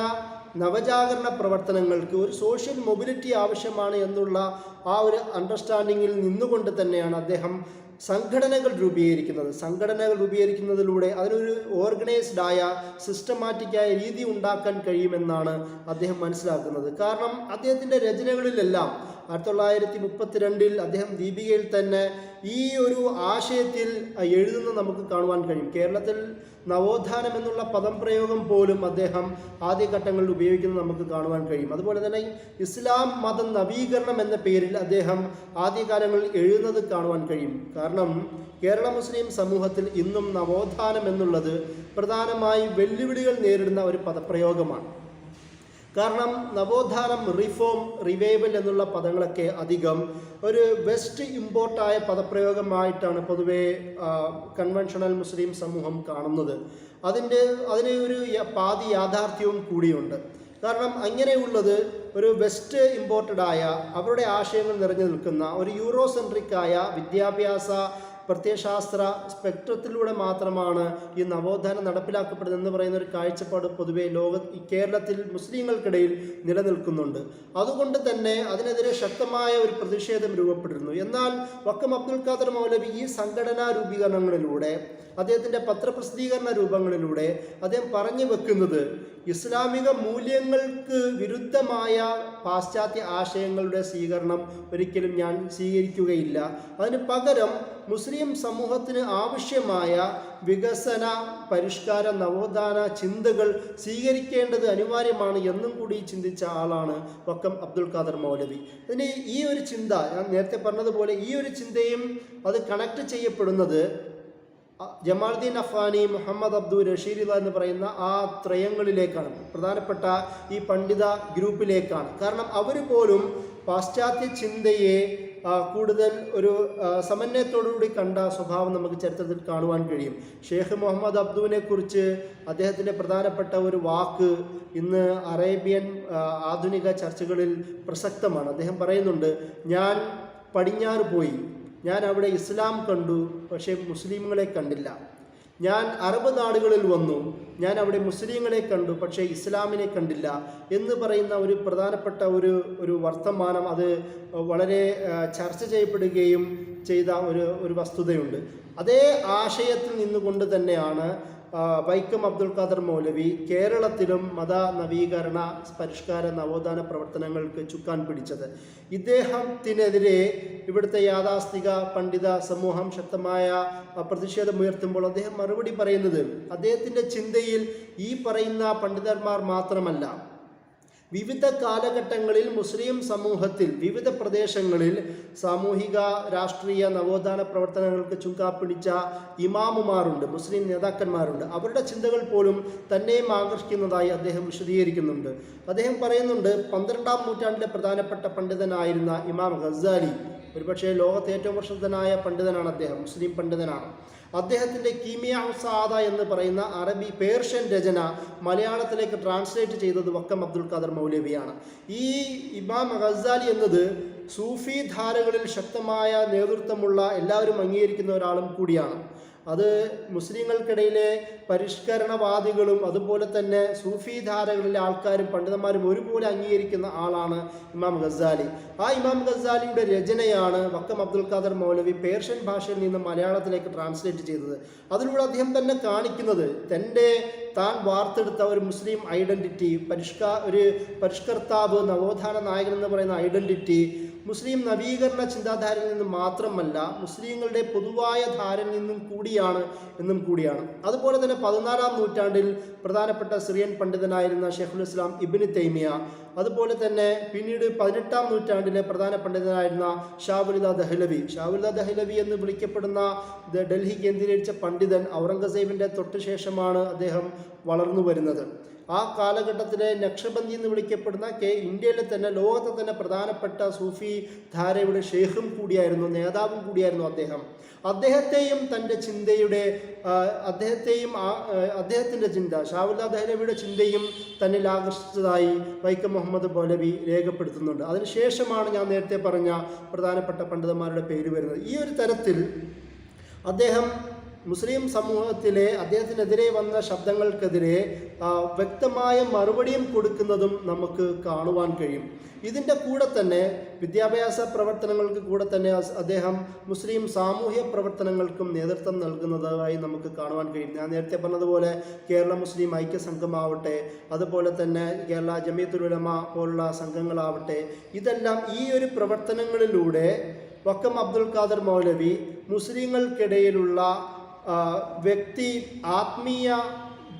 Speaker 1: നവജാഗരണ പ്രവർത്തനങ്ങൾക്ക് ഒരു സോഷ്യൽ മൊബിലിറ്റി ആവശ്യമാണ് എന്നുള്ള ആ ഒരു അണ്ടർസ്റ്റാൻഡിങ്ങിൽ നിന്നുകൊണ്ട് തന്നെയാണ് അദ്ദേഹം സംഘടനകൾ രൂപീകരിക്കുന്നതിലൂടെ അതിനൊരു ഓർഗനൈസ്ഡായ സിസ്റ്റമാറ്റിക്കായ രീതി ഉണ്ടാക്കാൻ കഴിയുമെന്നാണ് അദ്ദേഹം മനസ്സിലാക്കുന്നത്. കാരണം അദ്ദേഹത്തിൻ്റെ രചനകളിലെല്ലാം 1932 അദ്ദേഹം ദീപികയിൽ തന്നെ ഈ ഒരു ആശയത്തിൽ എഴുതുന്നത് നമുക്ക് കാണുവാൻ കഴിയും. കേരളത്തിൽ നവോത്ഥാനം എന്നുള്ള പദം പ്രയോഗം പോലും അദ്ദേഹം ആദ്യഘട്ടങ്ങളിൽ ഉപയോഗിക്കുന്നത് നമുക്ക് കാണുവാൻ കഴിയും. അതുപോലെ തന്നെ ഇസ്ലാം മതം നവീകരണം എന്ന പേരിൽ അദ്ദേഹം ആദ്യകാലങ്ങളിൽ എഴുതുന്നത് കാണുവാൻ കഴിയും. കാരണം കേരള മുസ്ലിം സമൂഹത്തിൽ ഇന്നും നവോത്ഥാനം എന്നുള്ളത് പ്രധാനമായും വെല്ലുവിളികൾ നേരിടുന്ന ഒരു പദപ്രയോഗമാണ്. കാരണം നവോത്ഥാനം, റിഫോം, റിവൈവൽ എന്നുള്ള പദങ്ങളൊക്കെ അധികം ഒരു വെസ്റ്റ് ഇമ്പോർട്ടായ പദപ്രയോഗമായിട്ടാണ് പൊതുവെ കൺവെൻഷണൽ മുസ്ലിം സമൂഹം കാണുന്നത്. അതിന് ഒരു പാതി യാഥാർത്ഥ്യവും കൂടിയുണ്ട്. കാരണം അങ്ങനെയുള്ളത് ഒരു വെസ്റ്റ് ഇമ്പോർട്ടഡായ, അവരുടെ ആശയങ്ങൾ നിറഞ്ഞു നിൽക്കുന്ന ഒരു യൂറോസെൻട്രിക്കായ വിദ്യാഭ്യാസ പ്രത്യയശാസ്ത്ര സ്പെക്ട്രത്തിലൂടെ മാത്രമാണ് ഈ നവോത്ഥാനം നടപ്പിലാക്കപ്പെടുന്നതെന്ന് പറയുന്ന ഒരു കാഴ്ചപ്പാട് പൊതുവെ കേരളത്തിൽ മുസ്ലിങ്ങൾക്കിടയിൽ നിലനിൽക്കുന്നുണ്ട്. അതുകൊണ്ട് തന്നെ അതിനെതിരെ ശക്തമായ ഒരു പ്രതിഷേധം രൂപപ്പെട്ടിരുന്നു. എന്നാൽ വക്കം അബ്ദുൽ ഖാദർ മൗലവി ഈ സംഘടനാ രൂപീകരണങ്ങളിലൂടെ, അദ്ദേഹത്തിൻ്റെ പത്രപ്രസിദ്ധീകരണ രൂപങ്ങളിലൂടെ അദ്ദേഹം പറഞ്ഞു വെക്കുന്നത് ഇസ്ലാമിക മൂല്യങ്ങൾക്ക് വിരുദ്ധമായ പാശ്ചാത്യ ആശയങ്ങളുടെ സ്വീകരണം ഒരിക്കലും ഞാൻ സ്വീകരിക്കുകയില്ല. അതിന് പകരം മുസ്ലിം സമൂഹത്തിന് ആവശ്യമായ വികസന, പരിഷ്കാര, നവോത്ഥാന ചിന്തകൾ സ്വീകരിക്കേണ്ടത് അനിവാര്യമാണ് എന്നും കൂടി ചിന്തിച്ച ആളാണ് വക്കം അബ്ദുൽ ഖാദർ മൗലവി. അതിന് ഈ ഒരു ചിന്ത, ഞാൻ നേരത്തെ പറഞ്ഞതുപോലെ ഈ ഒരു ചിന്തയും അത് കണക്ട് ചെയ്യപ്പെടുന്നത് ജമാലുദ്ദീൻ അഫ്ഗാനി, മുഹമ്മദ് അബ്ദു, റഷീദ് എന്ന് പറയുന്ന ആ ത്രയങ്ങളിലേക്കാണ്, പ്രധാനപ്പെട്ട ഈ പണ്ഡിത ഗ്രൂപ്പിലേക്കാണ്. കാരണം അവർ പോലും പാശ്ചാത്യ ചിന്തയെ കൂടുതൽ ഒരു സമന്വയത്തോടുകൂടി കണ്ട സ്വഭാവം നമുക്ക് ചരിത്രത്തിൽ കാണുവാൻ കഴിയും. ഷെയ്ഖ് മുഹമ്മദ് അബ്ദുവിനെ കുറിച്ച് അദ്ദേഹത്തിൻ്റെ പ്രധാനപ്പെട്ട ഒരു വാക്ക് ഇന്ന് അറേബ്യൻ ആധുനിക ചർച്ചകളിൽ പ്രസക്തമാണ്. അദ്ദേഹം പറയുന്നുണ്ട്, ഞാൻ പടിഞ്ഞാറ് പോയി ഞാൻ അവിടെ ഇസ്ലാം കണ്ടു, പക്ഷേ മുസ്ലിങ്ങളെ കണ്ടില്ല. ഞാൻ അറബ് നാടുകളിൽ വന്നു, ഞാൻ അവിടെ മുസ്ലിങ്ങളെ കണ്ടു, പക്ഷേ ഇസ്ലാമിനെ കണ്ടില്ല എന്ന് പറയുന്ന ഒരു പ്രധാനപ്പെട്ട ഒരു വർത്തമാനം, അത് വളരെ ചർച്ച ചെയ്യപ്പെടുകയും ചെയ്ത ഒരു വസ്തുതയുണ്ട്. അതേ ആശയത്തിൽ നിന്നുകൊണ്ട് തന്നെയാണ് വൈക്കം അബ്ദുൽ ഖാദർ മൗലവി കേരളത്തിലും മത നവീകരണ പരിഷ്കാര നവോത്ഥാന പ്രവർത്തനങ്ങൾക്ക് ചുക്കാൻ പിടിച്ചത്. ഇദ്ദേഹത്തിനെതിരെ ഇവിടുത്തെ യാഥാസ്ഥിക പണ്ഡിത സമൂഹം ശക്തമായ പ്രതിഷേധമുയർത്തുമ്പോൾ അദ്ദേഹം മറുപടി പറയുന്നത്, അദ്ദേഹത്തിൻ്റെ ചിന്തയിൽ ഈ പറയുന്ന പണ്ഡിതന്മാർ മാത്രമല്ല, വിവിധ കാലഘട്ടങ്ങളിൽ മുസ്ലിം സമൂഹത്തിൽ വിവിധ പ്രദേശങ്ങളിൽ സാമൂഹിക രാഷ്ട്രീയ നവോത്ഥാന പ്രവർത്തനങ്ങൾക്ക് ചുക്കാപ്പിടിച്ച ഇമാമുമാരുണ്ട്, മുസ്ലിം നേതാക്കന്മാരുണ്ട്. അവരുടെ ചിന്തകൾ പോലും തന്നെയും ആകർഷിക്കുന്നതായി അദ്ദേഹം വിശദീകരിക്കുന്നുണ്ട്. അദ്ദേഹം പറയുന്നുണ്ട്, 12-ാം നൂറ്റാണ്ടിലെ പ്രധാനപ്പെട്ട പണ്ഡിതനായിരുന്ന ഇമാം ഗസാലി, ഒരുപക്ഷെ ലോകത്തെ ഏറ്റവും പ്രസിദ്ധനായ പണ്ഡിതനാണ് അദ്ദേഹം, മുസ്ലിം പണ്ഡിതനാണ്. അദ്ദേഹത്തിൻ്റെ കീമിയ സാദ എന്ന് പറയുന്ന പേർഷ്യൻ രചന മലയാളത്തിലേക്ക് ട്രാൻസ്ലേറ്റ് ചെയ്തത് വക്കം അബ്ദുൽ ഖാദർ മൗലവിയാണ്. ഈ ഇമാം ഗസാലി എന്നത് സൂഫി ധാരകളിൽ ശക്തമായ നേതൃത്വമുള്ള, എല്ലാവരും അംഗീകരിക്കുന്ന ഒരാളും കൂടിയാണ്. അത് മുസ്ലിങ്ങൾക്കിടയിലെ പരിഷ്കരണവാദികളും അതുപോലെ തന്നെ സൂഫി ധാരകളിലെ ആൾക്കാരും പണ്ഡിതന്മാരും ഒരുപോലെ അംഗീകരിക്കുന്ന ആളാണ് ഇമാം ഗസാലി. ആ ഇമാം ഗസാലിയുടെ രചനയാണ് വക്കം അബ്ദുൽ ഖാദർ മൗലവി പേർഷ്യൻ ഭാഷയിൽ നിന്ന് മലയാളത്തിലേക്ക് ട്രാൻസ്ലേറ്റ് ചെയ്തത്. അതിലൂടെ അദ്ദേഹം തന്നെ കാണിക്കുന്നത് താൻ വാർത്തെടുത്ത ഒരു മുസ്ലിം ഐഡൻറ്റിറ്റി, ഒരു പരിഷ്കർത്താവ്, നവോത്ഥാന നായകൻ എന്ന് പറയുന്ന ഐഡൻറ്റിറ്റി മുസ്ലിം നവീകരണ ചിന്താധാരയിൽ നിന്നും മാത്രമല്ല, മുസ്ലിങ്ങളുടെ പൊതുവായ ധാരയിൽ നിന്നും കൂടിയാണ്. അതുപോലെ തന്നെ 14-ാം നൂറ്റാണ്ടിൽ പ്രധാനപ്പെട്ട സിറിയൻ പണ്ഡിതനായിരുന്ന ഷെയ്ഖുൽ ഇസ്ലാം ഇബ്നു തൈമിയ, അതുപോലെ തന്നെ പിന്നീട് 18-ാം നൂറ്റാണ്ടിലെ പ്രധാന പണ്ഡിതനായിരുന്ന ഷാവുലിദ ദഹ്ലവി എന്ന് വിളിക്കപ്പെടുന്ന ഡൽഹി കേന്ദ്രീകരിച്ച പണ്ഡിതൻ ഔറംഗസേബിൻ്റെ തൊട്ടുശേഷമാണ് അദ്ദേഹം വളർന്നു വരുന്നത്. ആ കാലഘട്ടത്തിലെ നക്ഷബന്ദി എന്ന് വിളിക്കപ്പെടുന്ന ഇന്ത്യയിലെ തന്നെ, ലോകത്തെ തന്നെ പ്രധാനപ്പെട്ട സൂഫി ധാരയുടെ ഷെയ്ഖും കൂടിയായിരുന്നു, നേതാവും കൂടിയായിരുന്നു അദ്ദേഹം. അദ്ദേഹത്തെയും തൻ്റെ ചിന്തയുടെ അദ്ദേഹത്തിൻ്റെ ചിന്ത, ഷാവുല്ലാ ദഹ്ലവിയുടെ ചിന്തയും തന്നിൽ ആകർഷിച്ചതായി വൈക്കം മുഹമ്മദ് മൗലവി രേഖപ്പെടുത്തുന്നുണ്ട്. അതിനുശേഷമാണ് ഞാൻ നേരത്തെ പറഞ്ഞ പ്രധാനപ്പെട്ട പണ്ഡിതന്മാരുടെ പേര് വരുന്നത്. ഈ ഒരു തരത്തിൽ അദ്ദേഹം മുസ്ലിം സമൂഹത്തിലെ അദ്ദേഹത്തിനെതിരെ വന്ന ശബ്ദങ്ങൾക്കെതിരെ വ്യക്തമായ മറുപടിയും കൊടുക്കുന്നതും നമുക്ക് കാണുവാൻ കഴിയും. ഇതിൻ്റെ കൂടെ തന്നെ വിദ്യാഭ്യാസ പ്രവർത്തനങ്ങൾക്ക് കൂടെ തന്നെ അദ്ദേഹം മുസ്ലിം സാമൂഹ്യ പ്രവർത്തനങ്ങൾക്കും നേതൃത്വം നൽകുന്നതായി നമുക്ക് കാണുവാൻ കഴിയും. ഞാൻ നേരത്തെ പറഞ്ഞതുപോലെ കേരള മുസ്ലിം ഐക്യ സംഘമാവട്ടെ, അതുപോലെ തന്നെ കേരള ജമിയത്തുൽ ഉലമ പോലുള്ള സംഘങ്ങളാവട്ടെ, ഇതെല്ലാം ഈ ഒരു പ്രവർത്തനങ്ങളിലൂടെ വക്കം അബ്ദുൽ ഖാദർ മൗലവി മുസ്ലിങ്ങൾക്കിടയിലുള്ള വ്യക്തി ആത്മീയ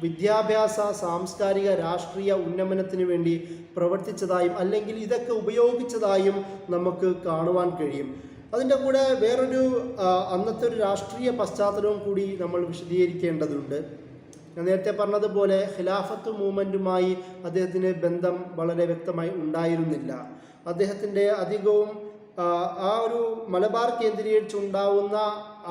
Speaker 1: വിദ്യാഭ്യാസ സാംസ്കാരിക രാഷ്ട്രീയ ഉന്നമനത്തിന് വേണ്ടി പ്രവർത്തിച്ചതായും അല്ലെങ്കിൽ ഇതൊക്കെ ഉപയോഗിച്ചതായും നമുക്ക് കാണുവാൻ കഴിയും. അതിൻ്റെ കൂടെ വേറൊരു അന്നത്തെ ഒരു രാഷ്ട്രീയ പശ്ചാത്തലവും കൂടി നമ്മൾ വിശദീകരിക്കേണ്ടതുണ്ട്. ഞാൻ നേരത്തെ പറഞ്ഞതുപോലെ ഖിലാഫത്ത് മൂവ്മെൻറ്റുമായി അദ്ദേഹത്തിന് ബന്ധം വളരെ വ്യക്തമായി ഉണ്ടായിരുന്നില്ല. അദ്ദേഹത്തിൻ്റെ അധികവും ആ ഒരു മലബാർ കേന്ദ്രീകരിച്ചുണ്ടാവുന്ന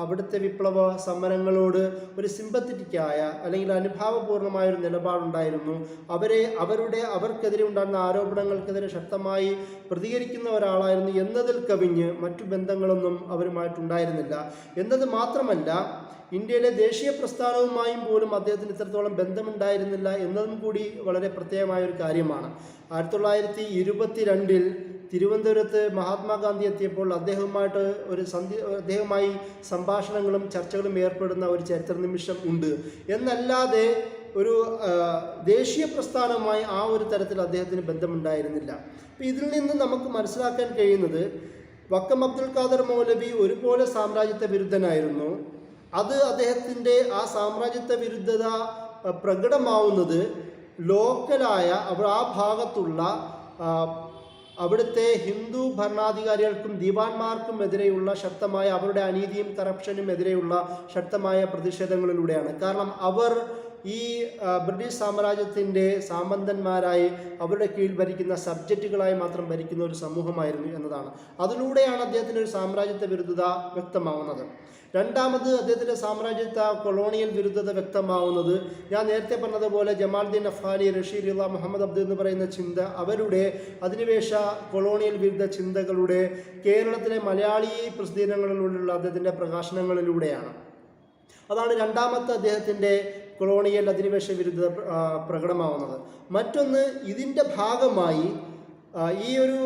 Speaker 1: അവിടുത്തെ വിപ്ലവ സമരങ്ങളോട് ഒരു സിമ്പത്തറ്റിക്കായ അല്ലെങ്കിൽ അനുഭാവപൂർണമായൊരു നിലപാടുണ്ടായിരുന്നു. അവർക്കെതിരെ ഉണ്ടാകുന്ന ആരോപണങ്ങൾക്കെതിരെ ശക്തമായി പ്രതികരിക്കുന്ന ഒരാളായിരുന്നു എന്നതിൽ കവിഞ്ഞ് മറ്റു ബന്ധങ്ങളൊന്നും അവരുമായിട്ടുണ്ടായിരുന്നില്ല. എന്നത് മാത്രമല്ല, ഇന്ത്യയിലെ ദേശീയ പ്രസ്ഥാനവുമായും പോലും അദ്ദേഹത്തിന് ഇത്രത്തോളം ബന്ധമുണ്ടായിരുന്നില്ല എന്നതും കൂടി വളരെ പ്രത്യേകമായൊരു കാര്യമാണ്. 1922 തിരുവനന്തപുരത്ത് മഹാത്മാഗാന്ധി എത്തിയപ്പോൾ അദ്ദേഹവുമായി സംഭാഷണങ്ങളും ചർച്ചകളും ഏർപ്പെടുന്ന ഒരു ചരിത്ര നിമിഷം ഉണ്ട്. എന്നല്ലാതെ ഒരു ദേശീയ പ്രസ്ഥാനവുമായി ആ ഒരു തരത്തിൽ അദ്ദേഹത്തിന് ബന്ധമുണ്ടായിരുന്നില്ല. അപ്പോൾ ഇതിൽ നിന്ന് നമുക്ക് മനസ്സിലാക്കാൻ കഴിയുന്നത് വക്കം അബ്ദുൽ ഖാദർ മൗലവി ഒരുപോലെ സാമ്രാജ്യത്വ വിരുദ്ധനായിരുന്നു. അത് അദ്ദേഹത്തിൻ്റെ ആ സാമ്രാജ്യത്വ വിരുദ്ധത പ്രകടമാവുന്നത് ലോക്കലായ ആ ഭാഗത്തുള്ള അവിടുത്തെ ഹിന്ദു ഭരണാധികാരികൾക്കും ദിവാന്മാർക്കും എതിരെയുള്ള ശക്തമായ അവരുടെ അനീതിയും കറപ്ഷനും എതിരെയുള്ള ശക്തമായ പ്രതിഷേധങ്ങളിലൂടെയാണ്. കാരണം അവർ ഈ ബ്രിട്ടീഷ് സാമ്രാജ്യത്തിൻ്റെ സാമന്തന്മാരായി അവരുടെ കീഴിൽ ഭരിക്കുന്ന സബ്ജക്റ്റുകളായി മാത്രം ഭരിക്കുന്ന ഒരു സമൂഹമായിരുന്നു എന്നതാണ്. അതിലൂടെയാണ് അദ്ദേഹത്തിൻ്റെ ഒരു സാമ്രാജ്യത്വ വിരുദ്ധത വ്യക്തമാവുന്നത്. രണ്ടാമത് അദ്ദേഹത്തിൻ്റെ സാമ്രാജ്യത്വ കൊളോണിയൽ വിരുദ്ധത വ്യക്തമാവുന്നത് ഞാൻ നേരത്തെ പറഞ്ഞതുപോലെ ജമാലുദ്ദീൻ അഫ്ഗാനി, റഷീദുള്ള, മുഹമ്മദ് അബ്ദു എന്ന് പറയുന്ന ചിന്ത, അവരുടെ അധിനിവേശ കൊളോണിയൽ വിരുദ്ധ ചിന്തകളുടെ കേരളത്തിലെ മലയാളി പ്രസിദ്ധീകരണങ്ങളിലുള്ള അദ്ദേഹത്തിൻ്റെ പ്രകാശനങ്ങളിലൂടെയാണ്. അതാണ് രണ്ടാമത്തെ അദ്ദേഹത്തിൻ്റെ കൊളോണിയൽ അധിനിവേശ വിരുദ്ധത പ്രകടമാവുന്നത്. മറ്റൊന്ന്, ഇതിൻ്റെ ഭാഗമായി ഈ ഒരു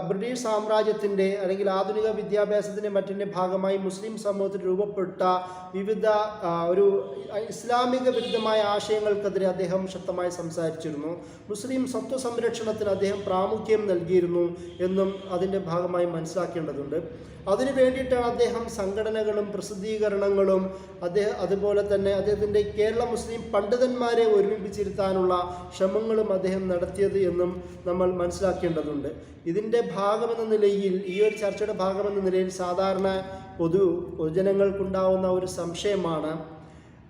Speaker 1: ബ്രിട്ടീഷ് സാമ്രാജ്യത്തിൻ്റെ അല്ലെങ്കിൽ ആധുനിക വിദ്യാഭ്യാസത്തിൻ്റെ മറ്റിൻ്റെ ഭാഗമായി മുസ്ലിം സമൂഹത്തിൽ രൂപപ്പെട്ട വിവിധ ഒരു ഇസ്ലാമിക വിരുദ്ധമായ ആശയങ്ങൾക്കെതിരെ അദ്ദേഹം ശക്തമായി സംസാരിച്ചിരുന്നു. മുസ്ലിം സ്വത്വ സംരക്ഷണത്തിന് അദ്ദേഹം പ്രാമുഖ്യം നൽകിയിരുന്നു എന്നും അതിൻ്റെ ഭാഗമായി മനസ്സിലാക്കേണ്ടതുണ്ട്. അതിനു വേണ്ടിയിട്ടാണ് അദ്ദേഹം സംഘടനകളും പ്രസിദ്ധീകരണങ്ങളും അതുപോലെ തന്നെ അദ്ദേഹത്തിൻ്റെ കേരള മുസ്ലിം പണ്ഡിതന്മാരെ ഒരുമിപ്പിച്ചിരുത്താനുള്ള ശ്രമങ്ങളും അദ്ദേഹം നടത്തിയത് എന്നും നമ്മൾ മനസ്സിലാക്കേണ്ടതുണ്ട്. ഇതിൻ്റെ ഭാഗമെന്ന നിലയിൽ, ഈ ഒരു ചർച്ചയുടെ ഭാഗമെന്ന നിലയിൽ സാധാരണ പൊതുജനങ്ങൾക്കുണ്ടാവുന്ന ഒരു സംശയമാണ്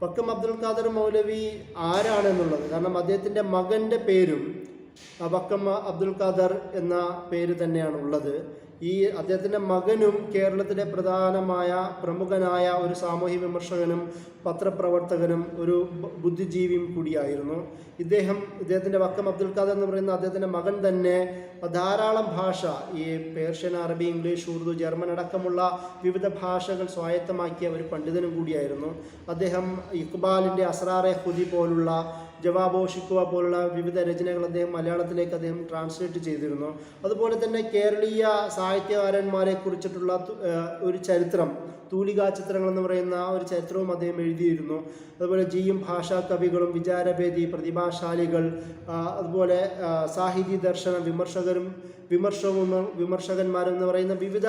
Speaker 1: വക്കം അബ്ദുൽ ഖാദർ മൗലവി ആരാണെന്നുള്ളത്. കാരണം അദ്ദേഹത്തിൻ്റെ മകൻ്റെ പേരും വക്കം അബ്ദുൽ ഖാദർ എന്ന പേര് തന്നെയാണ് ഉള്ളത്. ഈ അദ്ദേഹത്തിൻ്റെ മകനും കേരളത്തിലെ പ്രമുഖനായ ഒരു സാമൂഹ്യ വിമർശകനും പത്രപ്രവർത്തകനും ഒരു ബുദ്ധിജീവിയും കൂടിയായിരുന്നു. ഇദ്ദേഹത്തിൻ്റെ വക്കം അബ്ദുൽ ഖാദർ എന്ന് പറയുന്ന അദ്ദേഹത്തിൻ്റെ മകൻ തന്നെ ധാരാളം ഭാഷ, ഈ പേർഷ്യൻ, അറബി, ഇംഗ്ലീഷ്, ഉറുദു, ജർമ്മൻ അടക്കമുള്ള വിവിധ ഭാഷകൾ സ്വായത്തമാക്കിയ ഒരു പണ്ഡിതനും കൂടിയായിരുന്നു. അദ്ദേഹം ഇഖ്ബാലിൻ്റെ അസ്റാറെ ഖുദി പോലുള്ള, ജവാബോ ഷിക്കുവ പോലുള്ള വിവിധ രചനകൾ അദ്ദേഹം മലയാളത്തിലേക്ക് അദ്ദേഹം ട്രാൻസ്ലേറ്റ് ചെയ്തിരുന്നു. അതുപോലെ തന്നെ കേരളീയ സാഹിത്യകാരന്മാരെ കുറിച്ചിട്ടുള്ള ഒരു ചരിത്രം, തൂലികാ ചിത്രങ്ങൾ എന്ന് പറയുന്ന ഒരു ചരിത്രവും അദ്ദേഹം എഴുതിയിരുന്നു. അതുപോലെ ജിയും ഭാഷാ കവികളും വിചാരവേദി പ്രതിഭാശാലികൾ, അതുപോലെ സാഹിത്യ ദർശന വിമർശകന്മാരും എന്ന് പറയുന്ന വിവിധ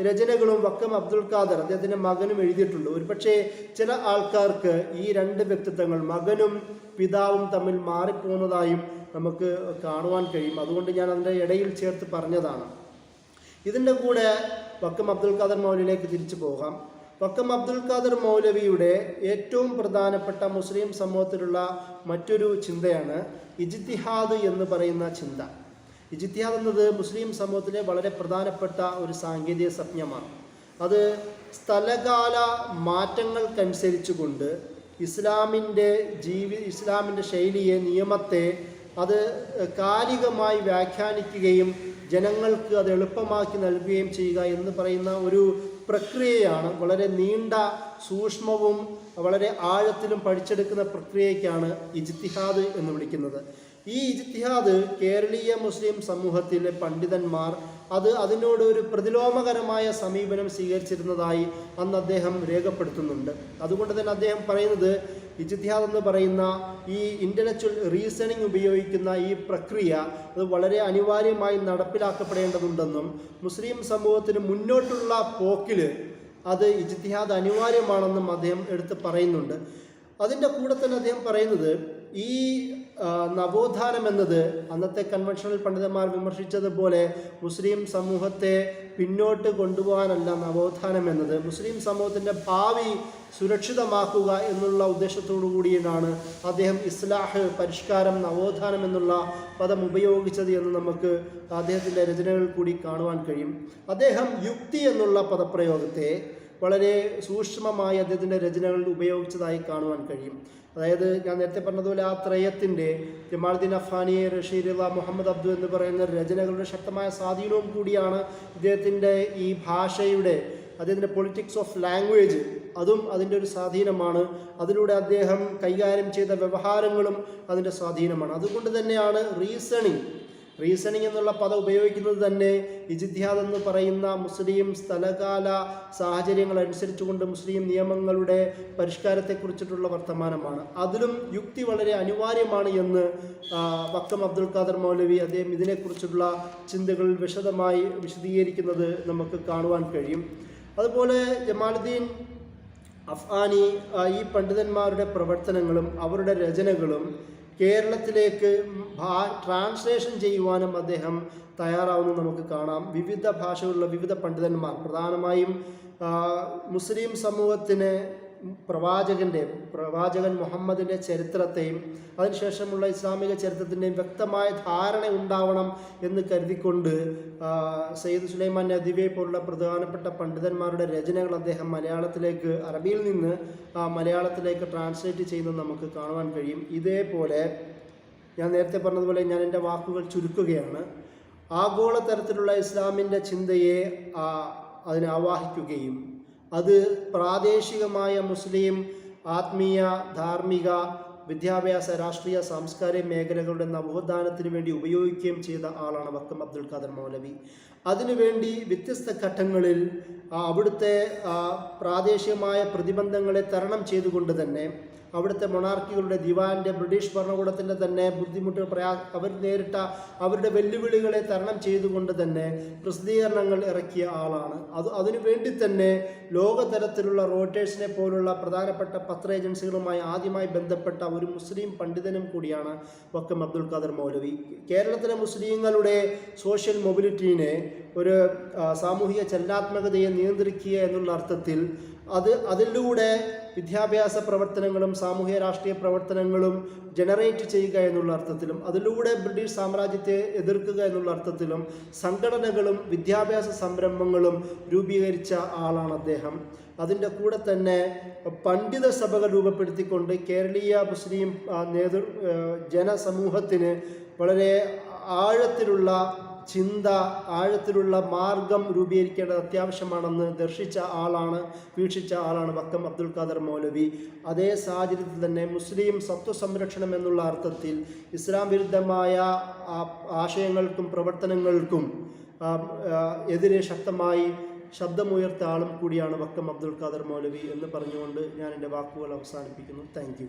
Speaker 1: രചനകളും വക്കം അബ്ദുൽ ഖാദർ അദ്ദേഹത്തിൻ്റെ മകനും എഴുതിയിട്ടുണ്ട്. ഒരുപക്ഷെ ചില ആൾക്കാർക്ക് ഈ രണ്ട് വ്യക്തിത്വങ്ങൾ, മകനും പിതാവും തമ്മിൽ മാറിപ്പോകുന്നതായും നമുക്ക് കാണുവാൻ കഴിയും. അതുകൊണ്ട് ഞാൻ അതിൻ്റെ ഇടയിൽ ചേർത്ത് പറഞ്ഞതാണ്. ഇതിൻ്റെ കൂടെ വക്കം അബ്ദുൽ ഖാദർ മൗലവിയിലേക്ക് തിരിച്ചു പോകാം. വക്കം അബ്ദുൽ ഖാദർ മൗലവിയുടെ ഏറ്റവും പ്രധാനപ്പെട്ട മുസ്ലിം സമൂഹത്തിലുള്ള മറ്റൊരു ചിന്തയാണ് ഇജ്തിഹാദ് എന്ന് പറയുന്ന ചിന്ത. ഇജ്തിഹാദ് എന്നത് മുസ്ലിം സമൂഹത്തിലെ വളരെ പ്രധാനപ്പെട്ട ഒരു സാങ്കേതിക സംജ്ഞമാണ്. അത് സ്ഥലകാല മാറ്റങ്ങൾക്കനുസരിച്ചുകൊണ്ട് ഇസ്ലാമിൻ്റെ ശൈലിയെ, നിയമത്തെ അത് കാലികമായി വ്യാഖ്യാനിക്കുകയും ജനങ്ങൾക്ക് അത് എളുപ്പമാക്കി നൽകുകയും ചെയ്യുക എന്ന് പറയുന്ന ഒരു പ്രക്രിയയാണ്. വളരെ നീണ്ട, സൂക്ഷ്മവും വളരെ ആഴത്തിലും പഠിച്ചെടുക്കുന്ന പ്രക്രിയയ്ക്കാണ് ഇജ്തിഹാദ് എന്ന് വിളിക്കുന്നത്. ഈ ഇജ്തിഹാദ് കേരളീയ മുസ്ലിം സമൂഹത്തിലെ പണ്ഡിതന്മാർ അതിനോട് ഒരു പ്രതിലോമകരമായ സമീപനം സ്വീകരിച്ചിരുന്നതായി അന്ന് അദ്ദേഹം രേഖപ്പെടുത്തുന്നുണ്ട്. അതുകൊണ്ട് തന്നെ അദ്ദേഹം പറയുന്നത്, ഇജ്തിഹാദ് എന്ന് പറയുന്ന ഈ ഇൻ്റലക്ച്വൽ റീസണിങ് ഉപയോഗിക്കുന്ന ഈ പ്രക്രിയ അത് വളരെ അനിവാര്യമായി നടപ്പിലാക്കപ്പെടേണ്ടതുണ്ടെന്നും മുസ്ലിം സമൂഹത്തിന് മുന്നോട്ടുള്ള പോക്കിൽ അത് ഇജ്തിഹാദ് അനിവാര്യമാണെന്നും അദ്ദേഹം എടുത്ത് പറയുന്നുണ്ട്. അതിൻ്റെ കൂടെ തന്നെ അദ്ദേഹം പറയുന്നത്, ഈ നവോത്ഥാനം എന്നത് അന്നത്തെ കൺവെൻഷണൽ പണ്ഡിതന്മാർ വിമർശിച്ചതുപോലെ മുസ്ലിം സമൂഹത്തെ പിന്നോട്ട് കൊണ്ടുപോകാനല്ല നവോത്ഥാനം എന്നത്, മുസ്ലിം സമൂഹത്തിൻ്റെ ഭാവി സുരക്ഷിതമാക്കുക എന്നുള്ള ഉദ്ദേശത്തോടു കൂടിയാണ് അദ്ദേഹം ഇസ്ലാഹ്, പരിഷ്കാരം, നവോത്ഥാനം എന്നുള്ള പദം ഉപയോഗിച്ചത് എന്ന് നമുക്ക് അദ്ദേഹത്തിൻ്റെ രചനകളിൽ കൂടി കാണുവാൻ കഴിയും. അദ്ദേഹം യുക്തി എന്നുള്ള പദപ്രയോഗത്തെ വളരെ സൂക്ഷ്മമായി അദ്ദേഹത്തിൻ്റെ രചനകളിൽ ഉപയോഗിച്ചതായി കാണുവാൻ കഴിയും. അതായത് ഞാൻ നേരത്തെ പറഞ്ഞതുപോലെ ആ ത്രയത്തിൻ്റെ, ജമാലുദ്ദീൻ അഫ്ഗാനി, റഷീദുള്ള, മുഹമ്മദ് അബ്ദു എന്ന് പറയുന്ന രചനകളുടെ ശക്തമായ സ്വാധീനവും കൂടിയാണ് ഇദ്ദേഹത്തിൻ്റെ ഈ ഭാഷയുടെ, അദ്ദേഹത്തിൻ്റെ പൊളിറ്റിക്സ് ഓഫ് ലാംഗ്വേജ്, അതും അതിൻ്റെ ഒരു സ്വാധീനമാണ്. അതിലൂടെ അദ്ദേഹം കൈകാര്യം ചെയ്ത വ്യവഹാരങ്ങളും അതിൻ്റെ സ്വാധീനമാണ്. അതുകൊണ്ട് തന്നെയാണ് റീസണിങ് എന്നുള്ള പദം ഉപയോഗിക്കുന്നത് തന്നെ ഇജ്തിഹാദ് എന്ന് പറയുന്ന മുസ്ലിം സ്ഥലകാല സാഹചര്യങ്ങൾ അനുസരിച്ചുകൊണ്ട് മുസ്ലിം നിയമങ്ങളുടെ പരിഷ്കാരത്തെക്കുറിച്ചിട്ടുള്ള വർത്തമാനമാണ്. അതിലും യുക്തി വളരെ അനിവാര്യമാണ് എന്ന് വക്കം അബ്ദുൽ ഖാദർ മൗലവി അദ്ദേഹം ഇതിനെക്കുറിച്ചുള്ള ചിന്തകൾ വിശദമായി വിശദീകരിക്കുന്നത് നമുക്ക് കാണുവാൻ കഴിയും. അതുപോലെ ജമാലുദ്ദീൻ അഫ്ഗാനി ഈ പണ്ഡിതന്മാരുടെ പ്രവർത്തനങ്ങളും അവരുടെ രചനകളും കേരളത്തിലേക്ക് ട്രാൻസ്ലേഷൻ ചെയ്യുവാനും അദ്ദേഹം തയ്യാറാവുന്നത് നമുക്ക് കാണാം. വിവിധ ഭാഷകളിലുള്ള വിവിധ പണ്ഡിതന്മാർ, പ്രധാനമായും മുസ്ലിം സമൂഹത്തിന് പ്രവാചകൻ മുഹമ്മദിൻ്റെ ചരിത്രത്തെയും അതിനുശേഷമുള്ള ഇസ്ലാമിക ചരിത്രത്തിൻ്റെയും വ്യക്തമായ ധാരണ ഉണ്ടാവണം എന്ന് കരുതിക്കൊണ്ട് സയ്യിദ് സുലൈമാൻ നദിവെ പോലുള്ള പ്രധാനപ്പെട്ട പണ്ഡിതന്മാരുടെ രചനകൾ അദ്ദേഹം മലയാളത്തിലേക്ക്, അറബിയിൽ നിന്ന് മലയാളത്തിലേക്ക് ട്രാൻസ്ലേറ്റ് ചെയ്യുന്നത് നമുക്ക് കാണുവാൻ കഴിയും. ഇതേപോലെ ഞാൻ നേരത്തെ പറഞ്ഞതുപോലെ ഞാൻ എൻ്റെ വാക്കുകൾ ചുരുക്കുകയാണ്. ആഗോള തരത്തിലുള്ള ഇസ്ലാമിൻ്റെ ചിന്തയെ അതിനെ ആവാഹിക്കുകയും അത് പ്രാദേശികമായ മുസ്ലിം ആത്മീയ, ധാർമ്മിക, വിദ്യാഭ്യാസ, രാഷ്ട്രീയ, സാംസ്കാരിക മേഖലകളുടെ നവോത്ഥാനത്തിന് വേണ്ടി ഉപയോഗിക്കുകയും ചെയ്ത ആളാണ് വക്കം അബ്ദുൽ ഖാദർ മൗലവി. അതിനുവേണ്ടി വ്യത്യസ്ത ഘട്ടങ്ങളിൽ അവിടുത്തെ പ്രാദേശികമായ പ്രതിബന്ധങ്ങളെ തരണം ചെയ്തുകൊണ്ട് തന്നെ അവിടുത്തെ മൊണാർക്കികളുടെ ദിവാൻ്റെ, ബ്രിട്ടീഷ് ഭരണകൂടത്തിൻ്റെ തന്നെ അവർ നേരിട്ട അവരുടെ വെല്ലുവിളികളെ തരണം ചെയ്തുകൊണ്ട് തന്നെ പ്രസിദ്ധീകരണങ്ങൾ ഇറക്കിയ ആളാണ്. അതിനു വേണ്ടി തന്നെ ലോകതലത്തിലുള്ള റോയിട്ടേഴ്സിനെ പോലുള്ള പ്രധാനപ്പെട്ട പത്ര ഏജൻസികളുമായി ആദ്യമായി ബന്ധപ്പെട്ട ഒരു മുസ്ലിം പണ്ഡിതനും കൂടിയാണ് വക്കം അബ്ദുൽ ഖാദർ മൗലവി. കേരളത്തിലെ മുസ്ലിങ്ങളുടെ സോഷ്യൽ മൊബിലിറ്റീനെ, ഒരു സാമൂഹിക ചലനാത്മകതയെ നിയന്ത്രിക്കുക എന്നുള്ള അർത്ഥത്തിൽ അതിലൂടെ വിദ്യാഭ്യാസ പ്രവർത്തനങ്ങളും സാമൂഹ്യ രാഷ്ട്രീയ പ്രവർത്തനങ്ങളും ജനറേറ്റ് ചെയ്യുക എന്നുള്ള അർത്ഥത്തിലും അതിലൂടെ ബ്രിട്ടീഷ് സാമ്രാജ്യത്തെ എതിർക്കുക എന്നുള്ള അർത്ഥത്തിലും സംഘടനകളും വിദ്യാഭ്യാസ സംരംഭങ്ങളും രൂപീകരിച്ച ആളാണ് അദ്ദേഹം. അതിൻ്റെ കൂടെ തന്നെ പണ്ഡിത സഭകൾ രൂപപ്പെടുത്തിക്കൊണ്ട് കേരളീയ മുസ്ലിം ജനസമൂഹത്തിന് വളരെ ആഴത്തിലുള്ള ചിന്ത, ആഴത്തിലുള്ള മാർഗം രൂപീകരിക്കേണ്ടത് അത്യാവശ്യമാണെന്ന് വീക്ഷിച്ച ആളാണ് വക്കം അബ്ദുൽ ഖാദർ മൗലവി. അതേ സാഹചര്യത്തിൽ തന്നെ മുസ്ലിം സംരക്ഷണം എന്നുള്ള അർത്ഥത്തിൽ ഇസ്ലാം വിരുദ്ധമായ ആശയങ്ങൾക്കും പ്രവർത്തനങ്ങൾക്കും എതിരെ ശക്തമായി ശബ്ദമുയർത്ത ആളും കൂടിയാണ് വക്കം അബ്ദുൽ ഖാദർ മൗലവി എന്ന് പറഞ്ഞുകൊണ്ട് ഞാൻ എൻ്റെ വാക്കുകൾ അവസാനിപ്പിക്കുന്നു. Thank you.